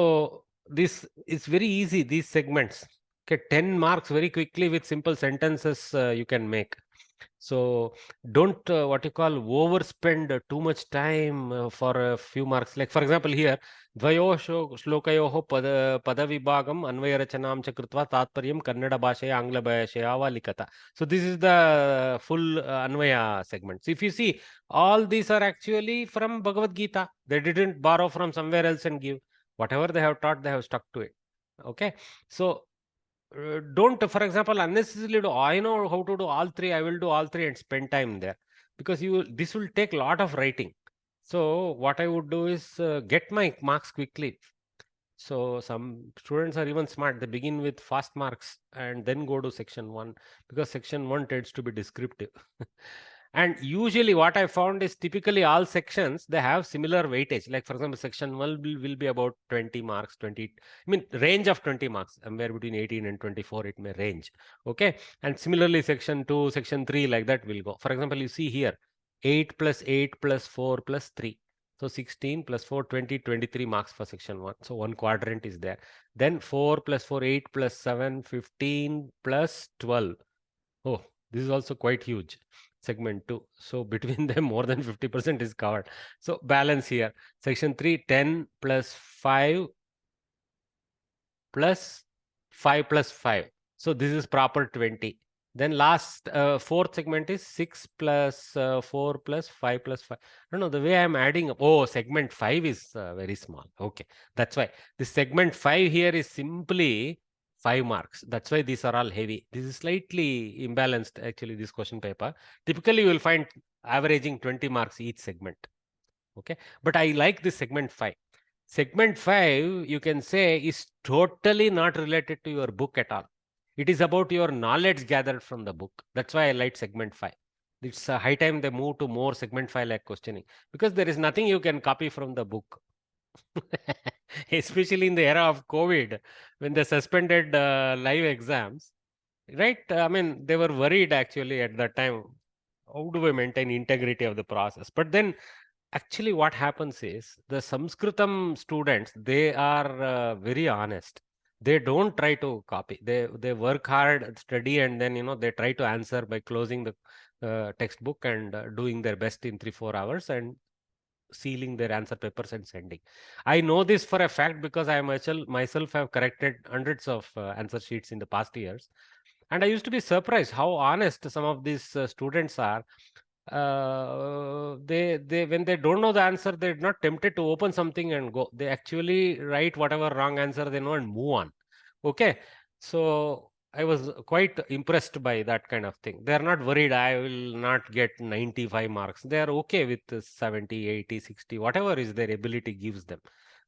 this is very easy, these segments. Okay, 10 marks very quickly with simple sentences you can make. So don't what you call overspend too much time for a few marks. Like for example here, Dvayo shlokayoho padavibhagam anvayarachanam cha krutva tatparyam kannada bhashaya angla bhashaya va likata. So this is the full Anvaya segment. So if you see, all these are actually from Bhagavad Gita. They didn't borrow from somewhere else and give. Whatever they have taught, they have stuck to it. Okay. So don't, for example, unnecessarily do, I know how to do all three, I will do all three and spend time there, because this will take a lot of writing. So what I would do is get my marks quickly. So some students are even smart. They begin with fast marks and then go to section 1, because section 1 tends to be descriptive. And usually what I found is typically all sections, they have similar weightage. Like for example, section 1 will be about 20 marks, 20, I mean range of 20 marks, somewhere between 18 and 24 it may range. Okay. And similarly section 2, section 3, like that will go. For example, you see here 8 plus 8 plus 4 plus 3. So 16 plus 4, 20, 23 marks for section 1. So one quadrant is there. Then 4 plus 4, 8 plus 7, 15 plus 12. Oh, this is also quite huge. Segment 2. So between them, more than 50% is covered. So balance here. Section 3, 10 plus 5 plus 5 plus 5. So this is proper 20. Then last fourth segment is 6 plus 4 plus 5 plus 5. No, no, the way I'm adding up. Oh, segment 5 is very small. Okay. That's why this segment 5 here is simply 5 marks. That's why these are all heavy. This is slightly imbalanced, actually, this question paper. Typically, you will find averaging 20 marks each segment. Okay. But I like this segment 5. Segment 5, you can say, is totally not related to your book at all. It is about your knowledge gathered from the book. That's why I like segment 5. It's high time they move to more segment 5 like questioning, because there is nothing you can copy from the book. Especially in the era of COVID, when they suspended live exams, right? I mean, they were worried actually at that time. How do we maintain integrity of the process? But then actually what happens is the Samskritam students, they are very honest. They don't try to copy. They work hard, study, and then they try to answer by closing the textbook and doing their best in 3-4 hours and sealing their answer papers and sending. I know this for a fact because I myself have corrected hundreds of answer sheets in the past years, and I used to be surprised how honest some of these students are. They when they don't know the answer, they're not tempted to open something and go. They actually write whatever wrong answer they know and move on. Okay. So I was quite impressed by that kind of thing. They are not worried I will not get 95 marks. They are okay with 70, 80, 60, whatever is their ability gives them.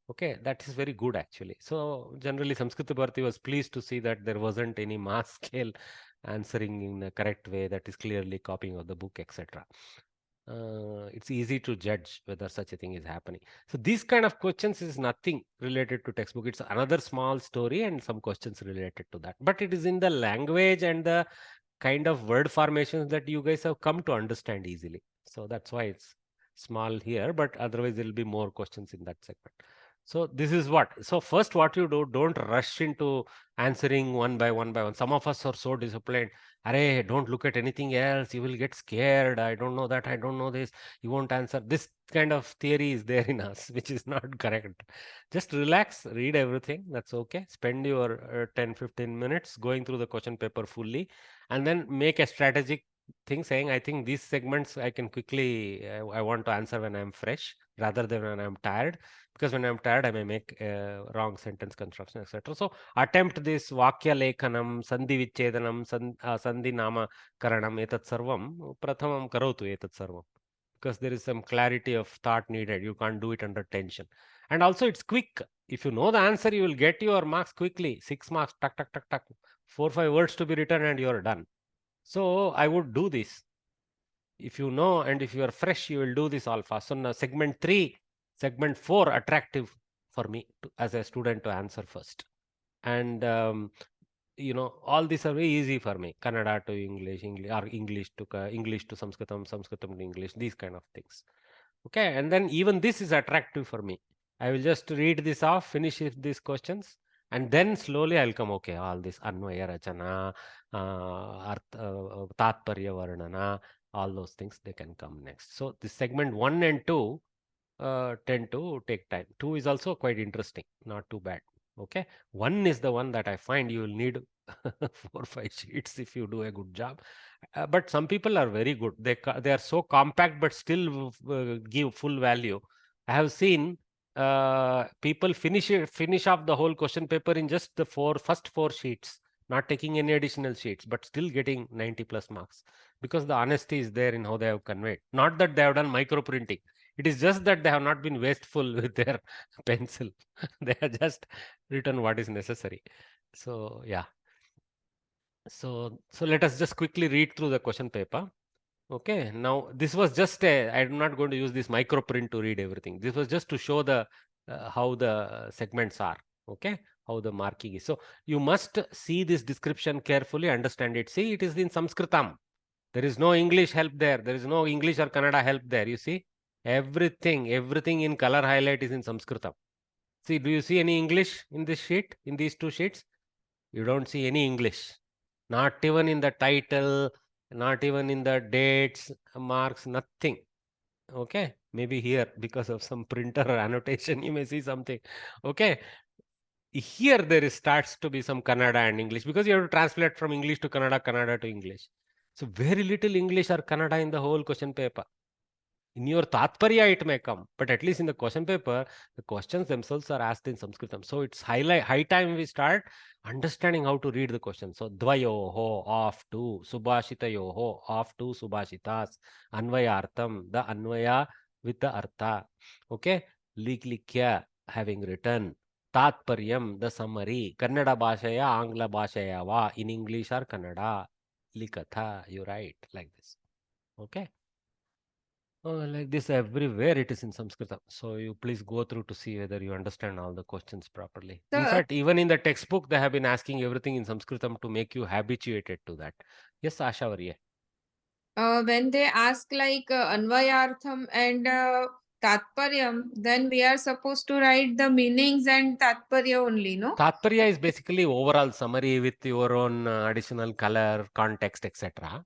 Okay, that is very good actually. So generally Samskrita Bharati was pleased to see that there wasn't any mass scale answering in a correct way that is clearly copying of the book, etc. It's easy to judge whether such a thing is happening. So these kind of questions is nothing related to textbook. It's another small story and some questions related to that. But it is in the language and the kind of word formations that you guys have come to understand easily. So that's why it's small here, but otherwise there will be more questions in that segment. So this is what. So first what you do, don't rush into answering one by one by one. Some of us are so disciplined. Arey, don't look at anything else. You will get scared. I don't know that. I don't know this. You won't answer. This kind of theory is there in us, which is not correct. Just relax, read everything. That's okay. Spend your 10-15 minutes going through the question paper fully, and then make a strategic thing saying, I think these segments I can quickly, I want to answer when I'm fresh rather than when I'm tired. Because when I'm tired, I may make wrong sentence construction, etc. So attempt this Vakya Lekhanam, Sandhi Vichedanam, Sandhi Nama Karanam, etat sarvam, prathamam karotu etat sarvam. Because there is some clarity of thought needed. You can't do it under tension. And also it's quick. if you know the answer, you will get your marks quickly. 6 marks, tuck, tuck, tuck, tuck. 4, 5 words to be written and you are done. So I would do this. If you know and if you are fresh, you will do this all fast. So now segment 3, segment 4, attractive for me as a student to answer first. And you know, all these are very easy for me. Kannada to English, or English to Sanskritam, Sanskritam to English, these kind of things. Okay, and then even this is attractive for me. I will just read this off, finish these questions, and then slowly I'll come, okay, all this Anvaya Rachana, Tatparya Varnana, all those things, they can come next. So this segment 1 and 2 tend to take time. 2 is also quite interesting, not too bad. Okay, 1 is the one that I find you will need 4 5 sheets if you do a good job. But some people are very good. They are so compact but still give full value. I have seen people finish off the whole question paper in just the first 4 sheets, not taking any additional sheets, but still getting 90 plus marks, because the honesty is there in how they have conveyed. Not that they have done micro printing. It is just that they have not been wasteful with their pencil. They have just written what is necessary. So yeah. So let us just quickly read through the question paper. Okay, now this was just I'm not going to use this micro print to read everything. This was just to show the how the segments are. Okay, how the marking is. So you must see this description carefully, understand it. See, it is in Sanskritam. There is no English help there. There is no English or Kannada help there. You see, everything in color highlight is in Sanskritam. See, do you see any English in this sheet, in these 2 sheets? You don't see any English. Not even in the title, not even in the dates, marks, nothing. Okay, maybe here because of some printer or annotation you may see something. Okay, here there starts to be some Kannada and English, because you have to translate from English to Kannada, Kannada to English. So very little English or Kannada in the whole question paper. In your Tatparya it may come, but at least in the question paper, the questions themselves are asked in Sanskritam. So it's high time we start understanding how to read the question. So dvayoho, of to, subhashitayoho, of to subhashitas, anvayartham, the anvaya with the artha. Okay, likya, having written. Tatparyam, the summary. Kannada bhashaya, Angla bhashaya va, in English or Kannada. Likatha, you write like this. Okay. Like this everywhere it is in Sanskritam. So you please go through to see whether you understand all the questions properly. In fact, even in the textbook, they have been asking everything in Sanskritam to make you habituated to that. Yes, Ashavari. When they ask like Anvayartham and Tatparyam, then we are supposed to write the meanings and Tatparya only, no? Tatparya is basically overall summary with your own additional color, context, etc.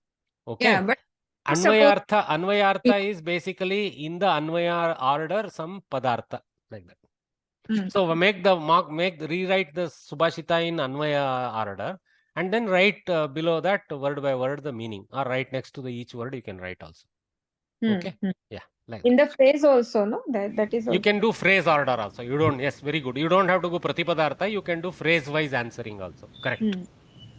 Okay. Yeah, but Anvayartha is basically in the Anvaya order some padartha, like that. So rewrite the Subhashita in Anvaya order, and then write below that word by word the meaning, or right next to each word you can write also. Okay. Yeah. Like in the phrase also, no? That is also. You can do phrase order also. You don't, yes, very good. You don't have to go Pratipadartha. You can do phrase wise answering also. Correct.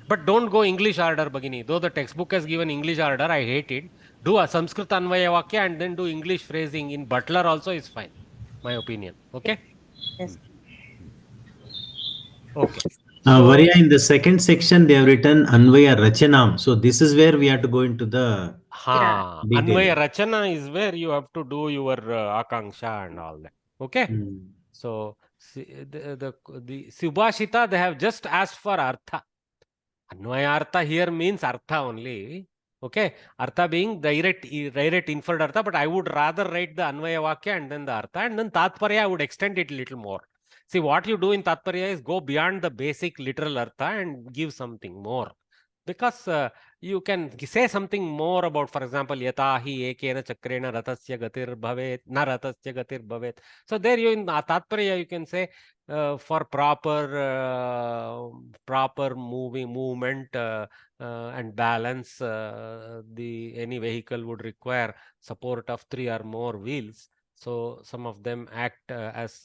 But don't go English order, Bagini. Though the textbook has given English order, I hate it. Do a Sanskrit Anvaya Vakya and then do English phrasing. In Butler also is fine. My opinion. Okay? Yes. Okay. Varya, in the second section, they have written Anvaya Rachanam. So this is where we have to go into the detail. Anvaya Rachana is where you have to do your Akanksha and all that. Okay? So the Subhashita, they have just asked for Artha. Anvayartha here means Artha only. Okay, Artha being direct inferred Artha, but I would rather write the Anvaya Vakya and then the Artha, and then Tatparya I would extend it a little more. See, what you do in Tatparya is go beyond the basic literal Artha and give something more. Because you can say something more about, for example, yata hi ekena chakrena ratasya gatir bhavet, na ratasya gatir bhavet. So there you in Tatparya you can say for proper movement and balance, any vehicle would require support of 3 or more wheels. So some of them act as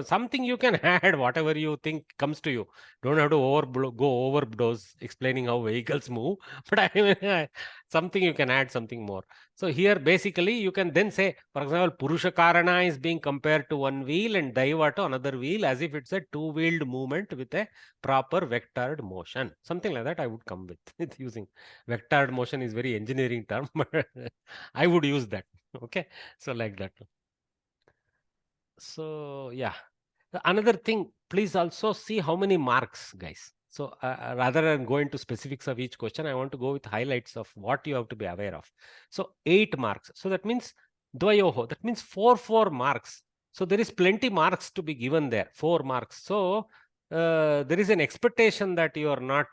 something you can add whatever you think comes to you. Don't have to go overdose explaining how vehicles move, but I mean something you can add something more. So here basically you can then say, for example, Purusha Karana is being compared to one wheel and Daiva to another wheel as if it's a two-wheeled movement with a proper vectored motion. Something like that I would come with using vectored motion is very engineering term, but I would use that. Okay, so like that. So yeah, another thing, please also see how many marks, guys. So rather than go into specifics of each question, I want to go with highlights of what you have to be aware of. So 8 marks. So that means dvayoho. That means 4 marks. So there is plenty marks to be given there. 4 marks. So there is an expectation that you are not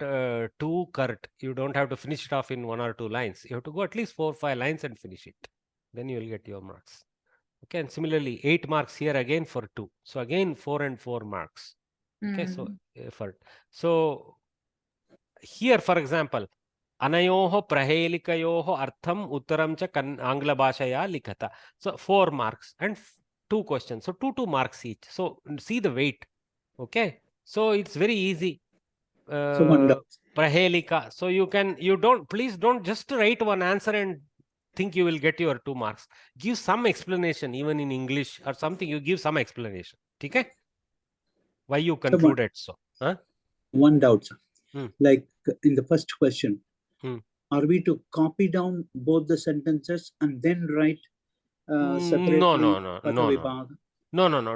too curt. You don't have to finish it off in 1 or 2 lines. You have to go at least 4 or 5 lines and finish it. Then you will get your marks. Okay, and similarly 8 marks here again for 2. So again 4 and 4 marks. Okay, so effort. So here, for example, Anayoho prahelikayoho artham uttaram cha Angla bhashaya likhata. So 4 marks and 2 questions. So 2 marks each. So see the weight. Okay, so it's very easy. Prahelika. So please don't just write one answer and think you will get your 2 marks. Give some explanation, even in English or something. You give some explanation. Okay? Why you concluded so? Huh? One doubt, sir. Like in the first question, are we to copy down both the sentences and then write separately? No.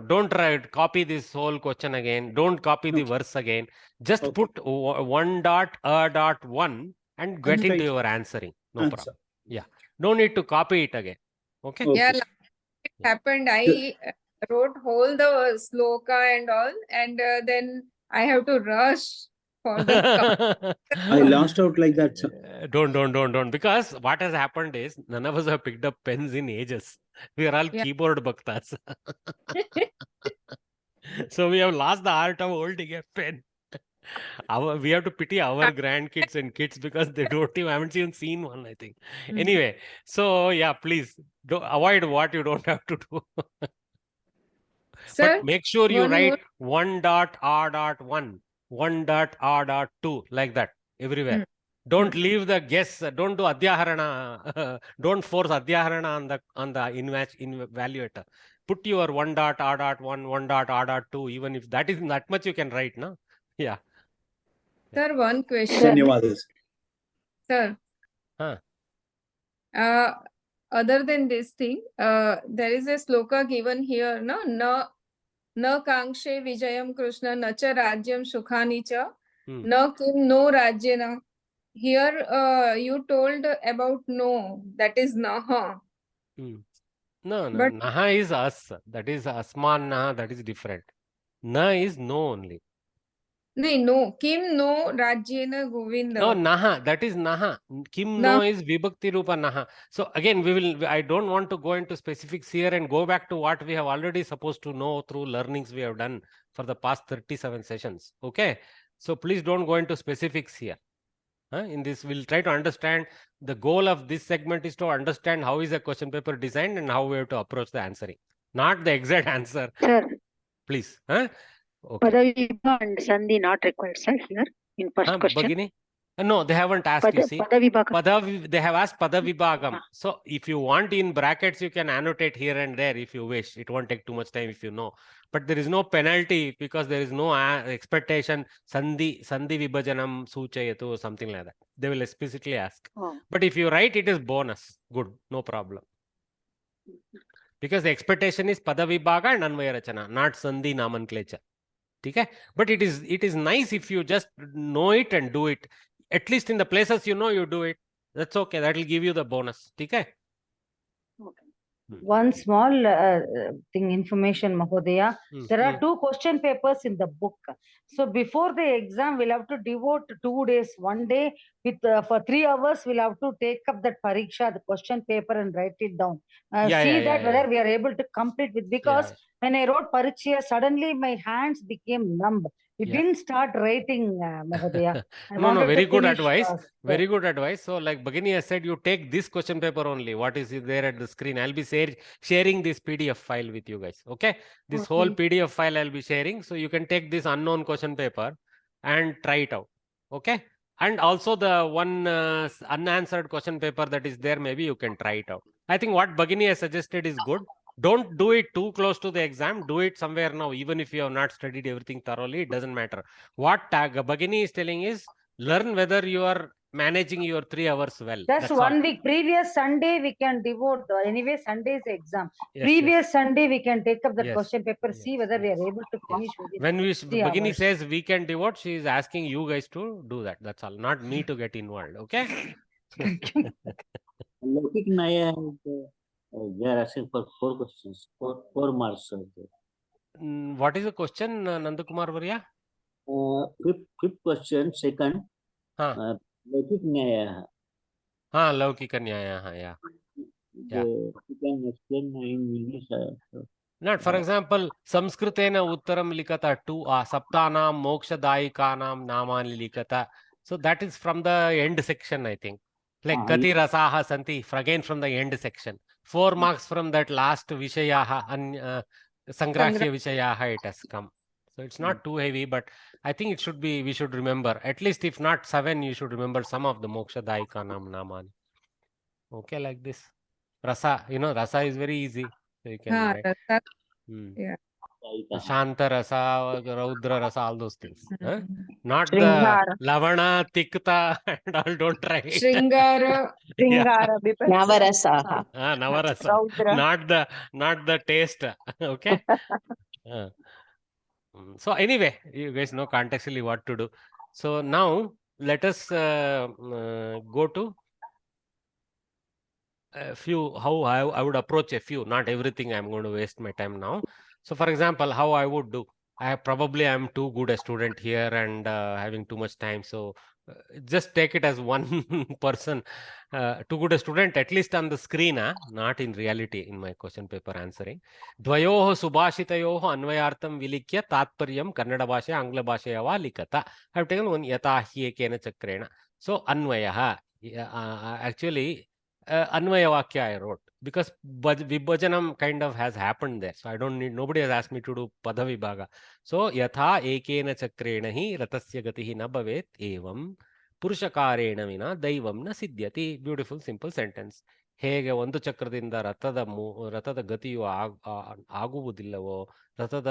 Don't write. Copy this whole question again. Don't copy the verse again. Just put 1.1 and get into your answering. No problem. Yeah. No need to copy it again. Okay? Yeah, like it happened. I wrote whole the sloka and all, and then I have to rush for the. I lost out like that, sir. Don't. Because what has happened is none of us have picked up pens in ages. We are all keyboard bhaktas. So we have lost the art of holding a pen. We have to pity our grandkids and kids because they haven't even seen one, I think. Anyway, so yeah, please avoid what you don't have to do. Sir, but make sure you write 1.r.1, 1.r.2 like that everywhere. Don't leave the guess. Don't do adhyaharana. Don't force adhyaharana on the evaluator. Put your 1.r.1, 1.r.2. Even if that isn't that much, you can write, no? Yeah. Sir, one question. Sir. Other than this thing, there is a sloka given here, no? Na kangshe vijayam krishna na cha rajyam sukhani cha na kim no rajyana. Here you told about no, that is naha. No, naha is us. That is asman naha, that is different. Na is no only. No, kim no rajyena govinda. No, naha, that is naha. Kim no is vibhakti rupa naha. So again, I don't want to go into specifics here and go back to what we have already supposed to know through learnings we have done for the past 37 sessions. Okay. So please don't go into specifics here. In this, we'll try to understand. The goal of this segment is to understand how is a question paper designed and how we have to approach the answering. Not the exact answer. Sir. Please. Okay. Padavibha and Sandhi not required, sir, here in first question. Bagini? No, they haven't asked, you see. They have asked Padavibhagam. So if you want in brackets, you can annotate here and there if you wish. It won't take too much time if you know. But there is no penalty because there is no expectation. Sandhi vibhajanam suchayatu or something like that. They will explicitly ask. But if you write, it is bonus. Good, no problem. Because the expectation is Padavibhaga and Anvaya Rachana, not Sandhi nomenclature. Okay? But it is nice if you just know it and do it. At least in the places you know, you do it. That's okay. That will give you the bonus. Okay? One small information, Mahodaya. There are 2 question papers in the book. So before the exam, we'll have to devote 2 days. One day with for 3 hours, we'll have to take up that pariksha, the question paper, and write it down. Whether we are able to complete with, because when I wrote pariksha, suddenly my hands became numb. We Yeah. didn't start writing, Mahodaya. I No, wanted to very good finish advice. first. Very good advice. So, like Bhagini has said, you take this question paper only. What is there at the screen? I'll be sharing this PDF file with you guys. Okay. This whole PDF file I'll be sharing. So, you can take this unknown question paper and try it out. Okay. And also the one unanswered question paper that is there, maybe you can try it out. I think what Bhagini has suggested is good. Don't do it too close to the exam. Do it somewhere now. Even if you have not studied everything thoroughly, it doesn't matter. What Bhagini is telling is learn whether you are managing your 3 hours well. Just 1 week. Previous Sunday we can devote. Anyway, Sunday is exam. Yes, Previous Sunday we can take up the Yes. question paper, see whether we are able to finish within When 3 Bhagini hours. says we can devote, she is asking you guys to do that. That's all. Not me to get involved. Okay. Laukik Naya, they are asking for 4 questions, 4 marks. What is the question, Nandakumar Varya? Fifth question, second. Laukik Naya. Laukika Nyaya. Yeah. You can explain in English. Not, for example, Samskritena Uttaram Likata 2 Saptanam Mokshadayikanam Namani Likata. So that is from the end section, I think. Like Gati Rasaha Santi, again from the end section. 4 marks from that last Vishayaha, Sangrahya Vishayaha it has come. So it's not too heavy, but I think it should be, we should remember, at least if not 7, you should remember some of the Mokshadayikanam Namani. Okay, like this. Rasa, Rasa is very easy. So you can write. Yeah. Shanta Rasa, Raudra Rasa, all those things. Not Shringara. the Lavana, Tikta, and all, don't try it. Shringara. Navarasa. Navarasa. Raudra. Not the taste. Okay. So anyway, you guys know contextually what to do. So now let us go to a few, how I would approach a few, not everything I'm going to waste my time now. So for example, how I would do, I'm too good a student here and having too much time. So just take it as one person, too good a student, at least on the screen, not in reality in my question paper answering. Dvayoho subhashitayoho anvayartham vilikya tatparyam kannada bhashe angla bhashaya likata. I've taken one yata hyekena chakrena. So anvayaha, actually Anvaya Vakya I wrote because Vibhajanam kind of has happened there. So I don't need, nobody has asked me to do Padavibhaga. So Yatha Ekena Chakrena hi Ratasya Gatihi na bhavet evam Purushakarena vina Daivam na siddhyati. Beautiful, simple sentence. ಹೇಗೆ ಒಂದು ಚಕ್ರದಿಂದ ರಥದ ಗತಿಯು ಆಗುವುದಿಲ್ಲವೋ ರಥದ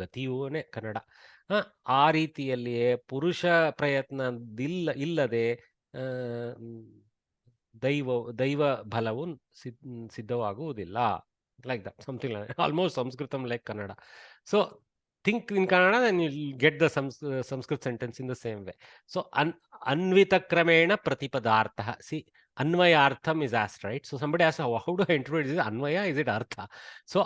ಗತಿಯೂನೇ ಕನ್ನಡ ಆ ರೀತಿಯಲ್ಲಿಯೇ ಪುರುಷ ಪ್ರಯತ್ನದಿಲ್ಲದೆ ದೈವ ಬಲವು ಸಿದ್ಧವಾಗುವುದಿಲ್ಲ. Like that, something like that. Almost Samskritam like Kannada. So think in Kannada, then you'll get the Sanskrit sentence in the same way. So Anvita Kramena Pratipadartha. See, Anvaya Artham is asked, right? So somebody asks, how do I introduce it? Is it Anvaya? Is it Artha? So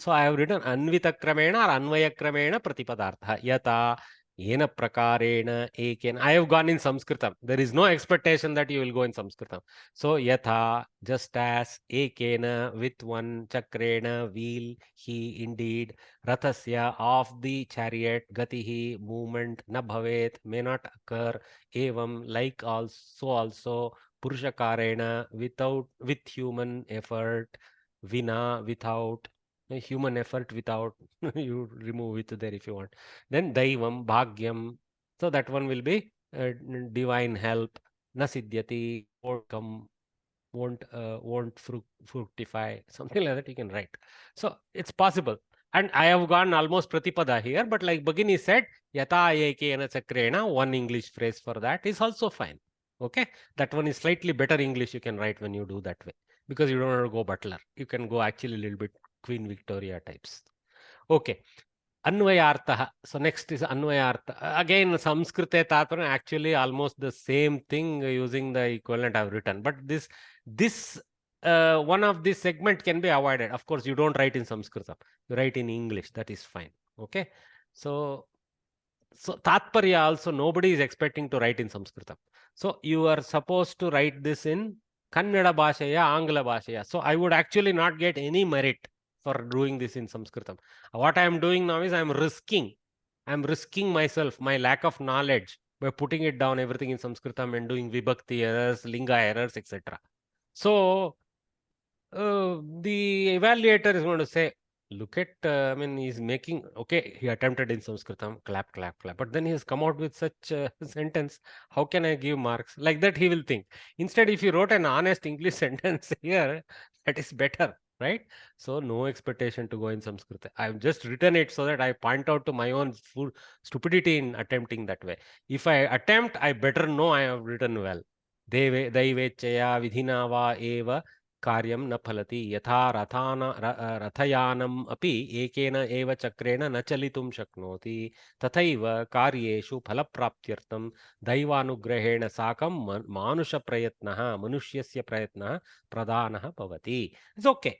so I have written Anvita Kramena or Anvaya Kramena Pratipadartha. Yata Yena Prakarena Eken. I have gone in Samskritam. There is no expectation that you will go in Samskritam. So Yatha, just as, Ekena, with one, Chakrena, wheel, he, indeed, Rathasya, of the chariot, Gatihi, movement, na bhavet, may not occur, Evam, like also, Purushakarena, with human effort, Vina, without, human effort without, you remove it there if you want. Then Daivam, Bhagyam, so that one will be divine help, na siddhyati, won't come, won't fructify, something like that you can write. So it's possible. And I have gone almost Pratipada here, but like Bhagini said, Yata Ekena Chakrena, one English phrase for that is also fine. Okay, that one is slightly better English you can write when you do that way, because you don't want to go Butler. You can go actually a little bit Queen Victoria types. Okay. Anvayartha. So next is Anvayartha. Again, Samskrita Tatpara, actually almost the same thing using the equivalent I've written. But this one of this segment can be avoided. Of course, you don't write in Samskrita. You write in English. That is fine. Okay. So Tatparya also, nobody is expecting to write in Samskrita. So you are supposed to write this in Kannada Bhashaya, Angla Bhashaya. So I would actually not get any merit for doing this in Sanskritam. What I am doing now is I am risking myself, my lack of knowledge, by putting it down everything in Sanskritam and doing vibhakti errors, linga errors, etc. So the evaluator is going to say, look at, I mean, he's making, okay, he attempted in Sanskritam, clap, clap, clap. But then he has come out with such a sentence. How can I give marks? Like that he will think. Instead, if you wrote an honest English sentence here, that is better, right? So no expectation to go in Sanskrit. I've just written it so that I point out to my own full stupidity in attempting that way. If I attempt, I better know I have written well. Daivechaya vidhina va eva कार्यं न फलति यथा रथयानम् अपि एकेन एव चक्रेण न चलितुं शक्नोति तथैव कार्येषु फलप्राप्त्यर्थं दैवानुग्रहेण साकं मानुषप्रयत्नः मनुष्यस्य प्रयत्नः प्रधानः भवति. It's okay.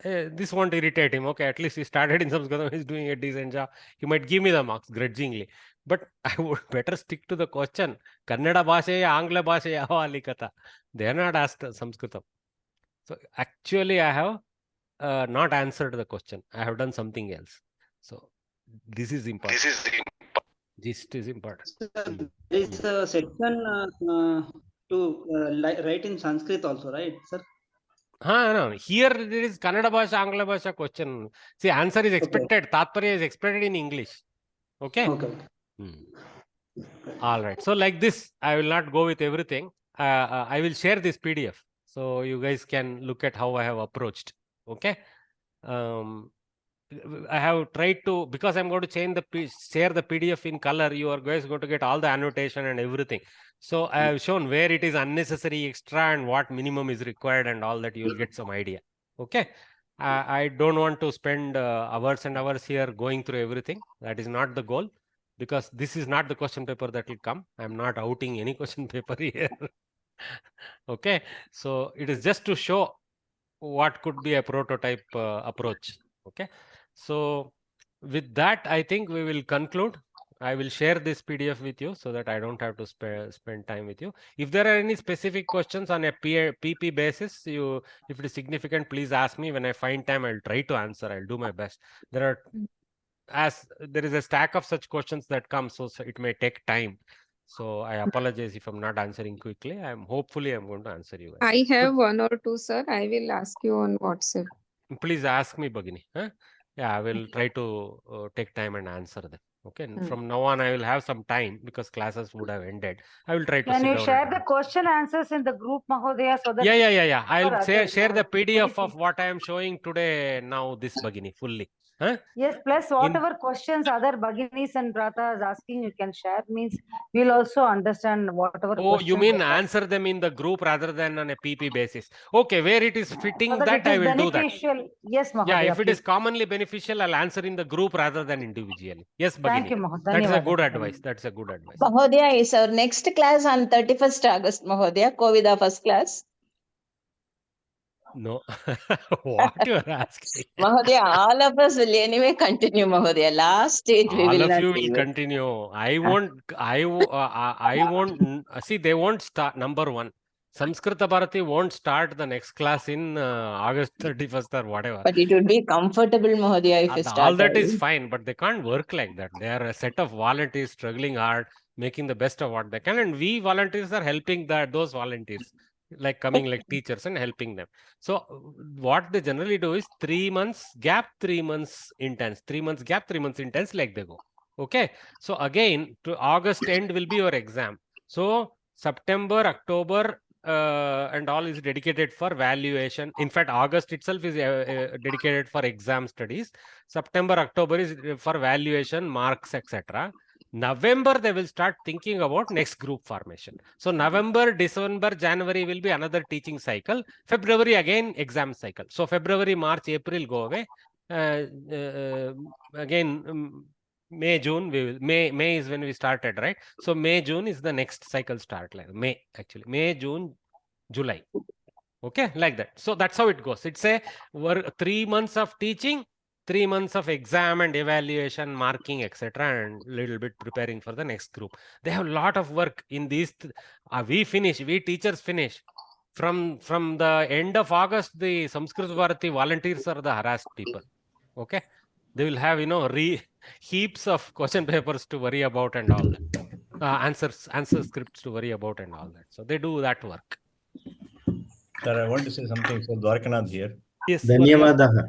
This won't irritate him. Okay, at least he started in Sanskritam, he's doing a decent job. He might give me the marks grudgingly. But I would better stick to the question. Kannada bhasheya, Angla bhasheya alikata. They are not asked Sanskritam. So actually, I have not answered the question. I have done something else. So this is important. This is important. There is a section to write in Sanskrit also, right, sir? No. Here there is Kannada Bhasha, Angla Bhasha question. See, answer is expected. Okay. Tatparya is expected in English. Okay? Okay. All right. So like this, I will not go with everything. I will share this PDF. So you guys can look at how I have approached. Okay. I have tried to, because I'm going to share the PDF in color, you are guys going to get all the annotation and everything. So I have shown where it is unnecessary extra and what minimum is required and all that. You will get some idea. Okay. I don't want to spend hours and hours here going through everything. That is not the goal, because this is not the question paper that will come. I'm not outing any question paper here. Okay, so it is just to show what could be a prototype approach. Okay, so with that, I think we will conclude. I will share this PDF with you so that I don't have to spend time with you. If there are any specific questions on a PP basis, if it is significant, please ask me. When I find time, I'll try to answer. I'll do my best. There is a stack of such questions that come, so it may take time. So I apologize if I'm not answering quickly. Hopefully I'm going to answer you guys. I have one or two, sir. I will ask you on WhatsApp. Please ask me, Bhagini. Huh? Yeah, I will try to take time and answer them. Okay. From now on, I will have some time because classes would have ended. I will try to. Can you share the question answers in the group, Mahodaya? So that yeah. I'll share the PDF of what I am showing today now, this Bhagini, fully. Huh? Yes, plus whatever questions other Bhaginis and Brata is asking, you can share. Means we'll also understand whatever questions. You mean answer them in the group rather than on a PP basis? Okay, where it is fitting, so that I will do that. Yes, Mahodaya. Yeah, if it is commonly beneficial, I'll answer in the group rather than individually. Yes, Bhagini. Thank you, Mahodaya. That's a good advice. That's a good advice. Mahodaya, is our next class on 31st August, Mahodaya, Kovida first class? No. What you are asking? Mahodaya, all of us will anyway continue, Mahodaya. Last stage we will not. All of you will continue. I won't, see, they won't start, number one. Samskrita Bharati won't start the next class in August 31st or whatever. But it would be comfortable, Mahodaya, if you start. All that is fine, but they can't work like that. They are a set of volunteers struggling hard, making the best of what they can. And we volunteers are helping those volunteers, like coming like teachers and helping them. So what they generally do is 3 months gap, 3 months intense, 3 months gap, 3 months intense, like they go. Okay. So again, to August end will be your exam. So September, October, and all is dedicated for valuation. In fact, August itself is dedicated for exam studies. September, October is for valuation, marks, etc. November, they will start thinking about next group formation. So November, December, January will be another teaching cycle. February, again, exam cycle. So February, March, April go away. Again, May, June, May is when we started, right? So May, June is the next cycle start. Like May, actually. May, June, July. Okay, like that. So that's how it goes. It's a 3 months of teaching, 3 months of exam and evaluation, marking, etc., and little bit preparing for the next group. They have a lot of work in these. We teachers finish from the end of August, the Samskrita Bharati volunteers are the harassed people. Okay, they will have heaps of question papers to worry about and all that. Answer scripts to worry about and all that. So they do that work. Sir, I want to say something. So Dwarkanath here. Yes. Dhanyavadaha.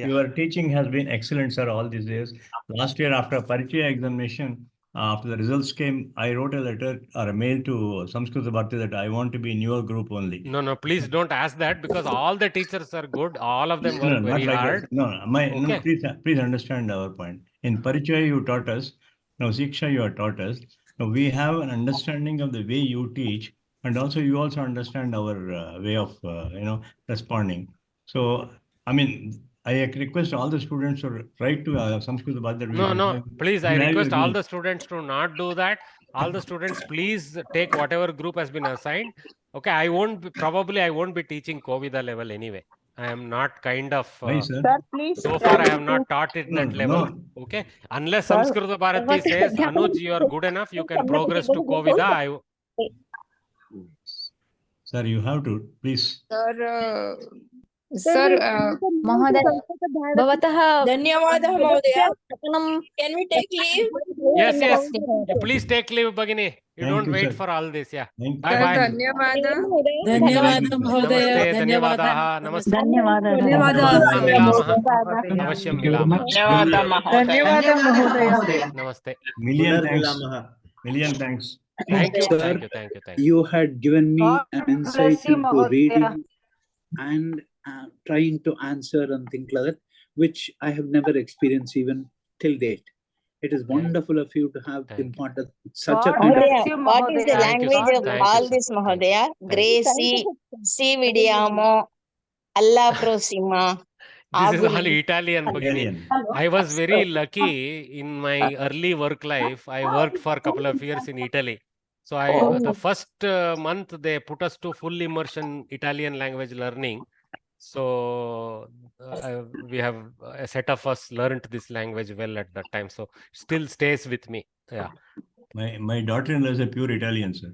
Your teaching has been excellent, sir, all these days. Last year, after Parichaya examination, after the results came, I wrote a letter or a mail to Samskrita Bharati that I want to be in your group only. No, please don't ask that, because all the teachers are good. All of them work very hard. Please understand our point. In Parichaya, you taught us. Now, Shiksha, you have taught us. Now, we have an understanding of the way you teach, and also you also understand our way of, responding. So, I mean, I request all the students to write to Samskrita Bharati. No, please, I request all the students to not do that. All the students, please take whatever group has been assigned. Okay, I won't be teaching Kovida level anyway. I am not kind of, Sir, please so far I have not taught it that level. Okay, unless Samskrita Bharati says, Anuj, you are good enough, you can progress to Kovida. Sir, you have to, please. Sir, Mahoday, bhavatah Dhanyavadah Mahodaya. Can we take leave? Yes. Please take leave, Bhagini. You don't wait for all this. Yeah. Bye. Dhanyavadah. Dhanyavadah Mahodaya. Namaste. Avashyam milama. Namaste. Million thanks. Thank you. Sir, thank you. You had given me an insight into reading and trying to answer and things like that, which I have never experienced even till date. It is wonderful of you to have imparted such a kind of... What is the language of all this, Mahodaya? Gracie, si vediamo, alla prossima. This is all Italian, Bhagini. I was very lucky in my early work life. I worked for a couple of years in Italy. So the first month they put us to full immersion Italian language learning. So we have a set of us learned this language well at that time. So still stays with me. Yeah. My daughter-in-law is a pure Italian, sir.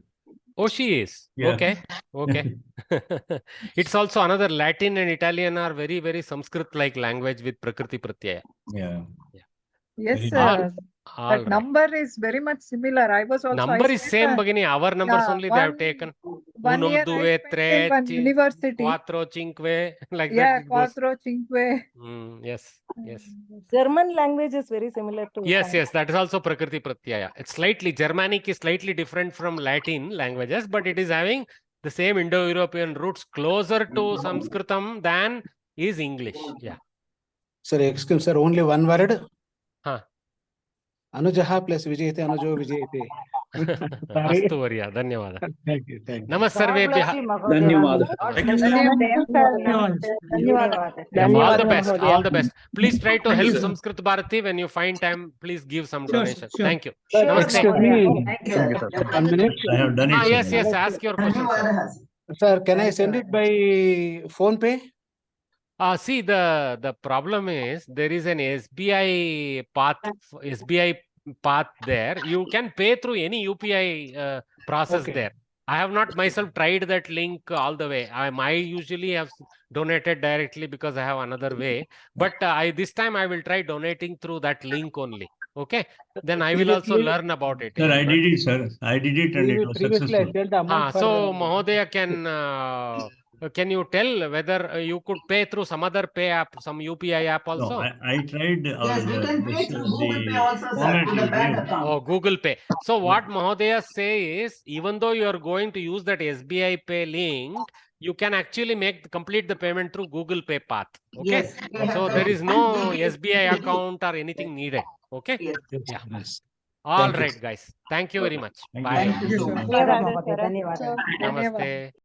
Oh, she is. Yeah. Okay. It's also another Latin and Italian are very, very Sanskrit-like language with Prakriti Pratyaya. Yeah. Yes, sir. That number is very much similar. I was also... Number is same, Bhagini. Our numbers only they have taken. 1 year I spent in one university. Quattro, cinque, like that. Yeah, quattro, cinque. Yes. German language is very similar to... Yes. That is also Prakriti Pratyaya. It's slightly, Germanic is slightly different from Latin languages, but it is having the same Indo-European roots closer to Sanskritam than is English. Yeah. Sir, excuse sir, only one word. Anujaha plus Vijayate, Anujo Vijayate. Astu Varya, Dhanyavada. Thank you. Namaste Sarvebhyah. Dhanyavada. All the best. Please try to help Samskrita Bharati. When you find time, please give some donation. Thank you. Namaste. Thank you, sir. 1 minute. I have done it. Yes. Ask your question, sir. Sir, can I send it by phone pay? See, the problem is there is an SBI path there. You can pay through any UPI process there. I have not myself tried that link all the way. I usually have donated directly because I have another way. But this time I will try donating through that link only. Okay. Then I will also learn about it. Sir, I did it, sir. I did it and it was successful. So Mahodaya can you tell whether you could pay through some other pay app, some UPI app also? No, I tried Google Pay. So what Mahodaya say is, even though you are going to use that SBI Pay link, you can actually complete the payment through Google Pay path. Okay. Yes. So there is no SBI account or anything needed. Okay. Yeah. All right, guys. Thank you very much. Bye. Thank you so much. Namaste.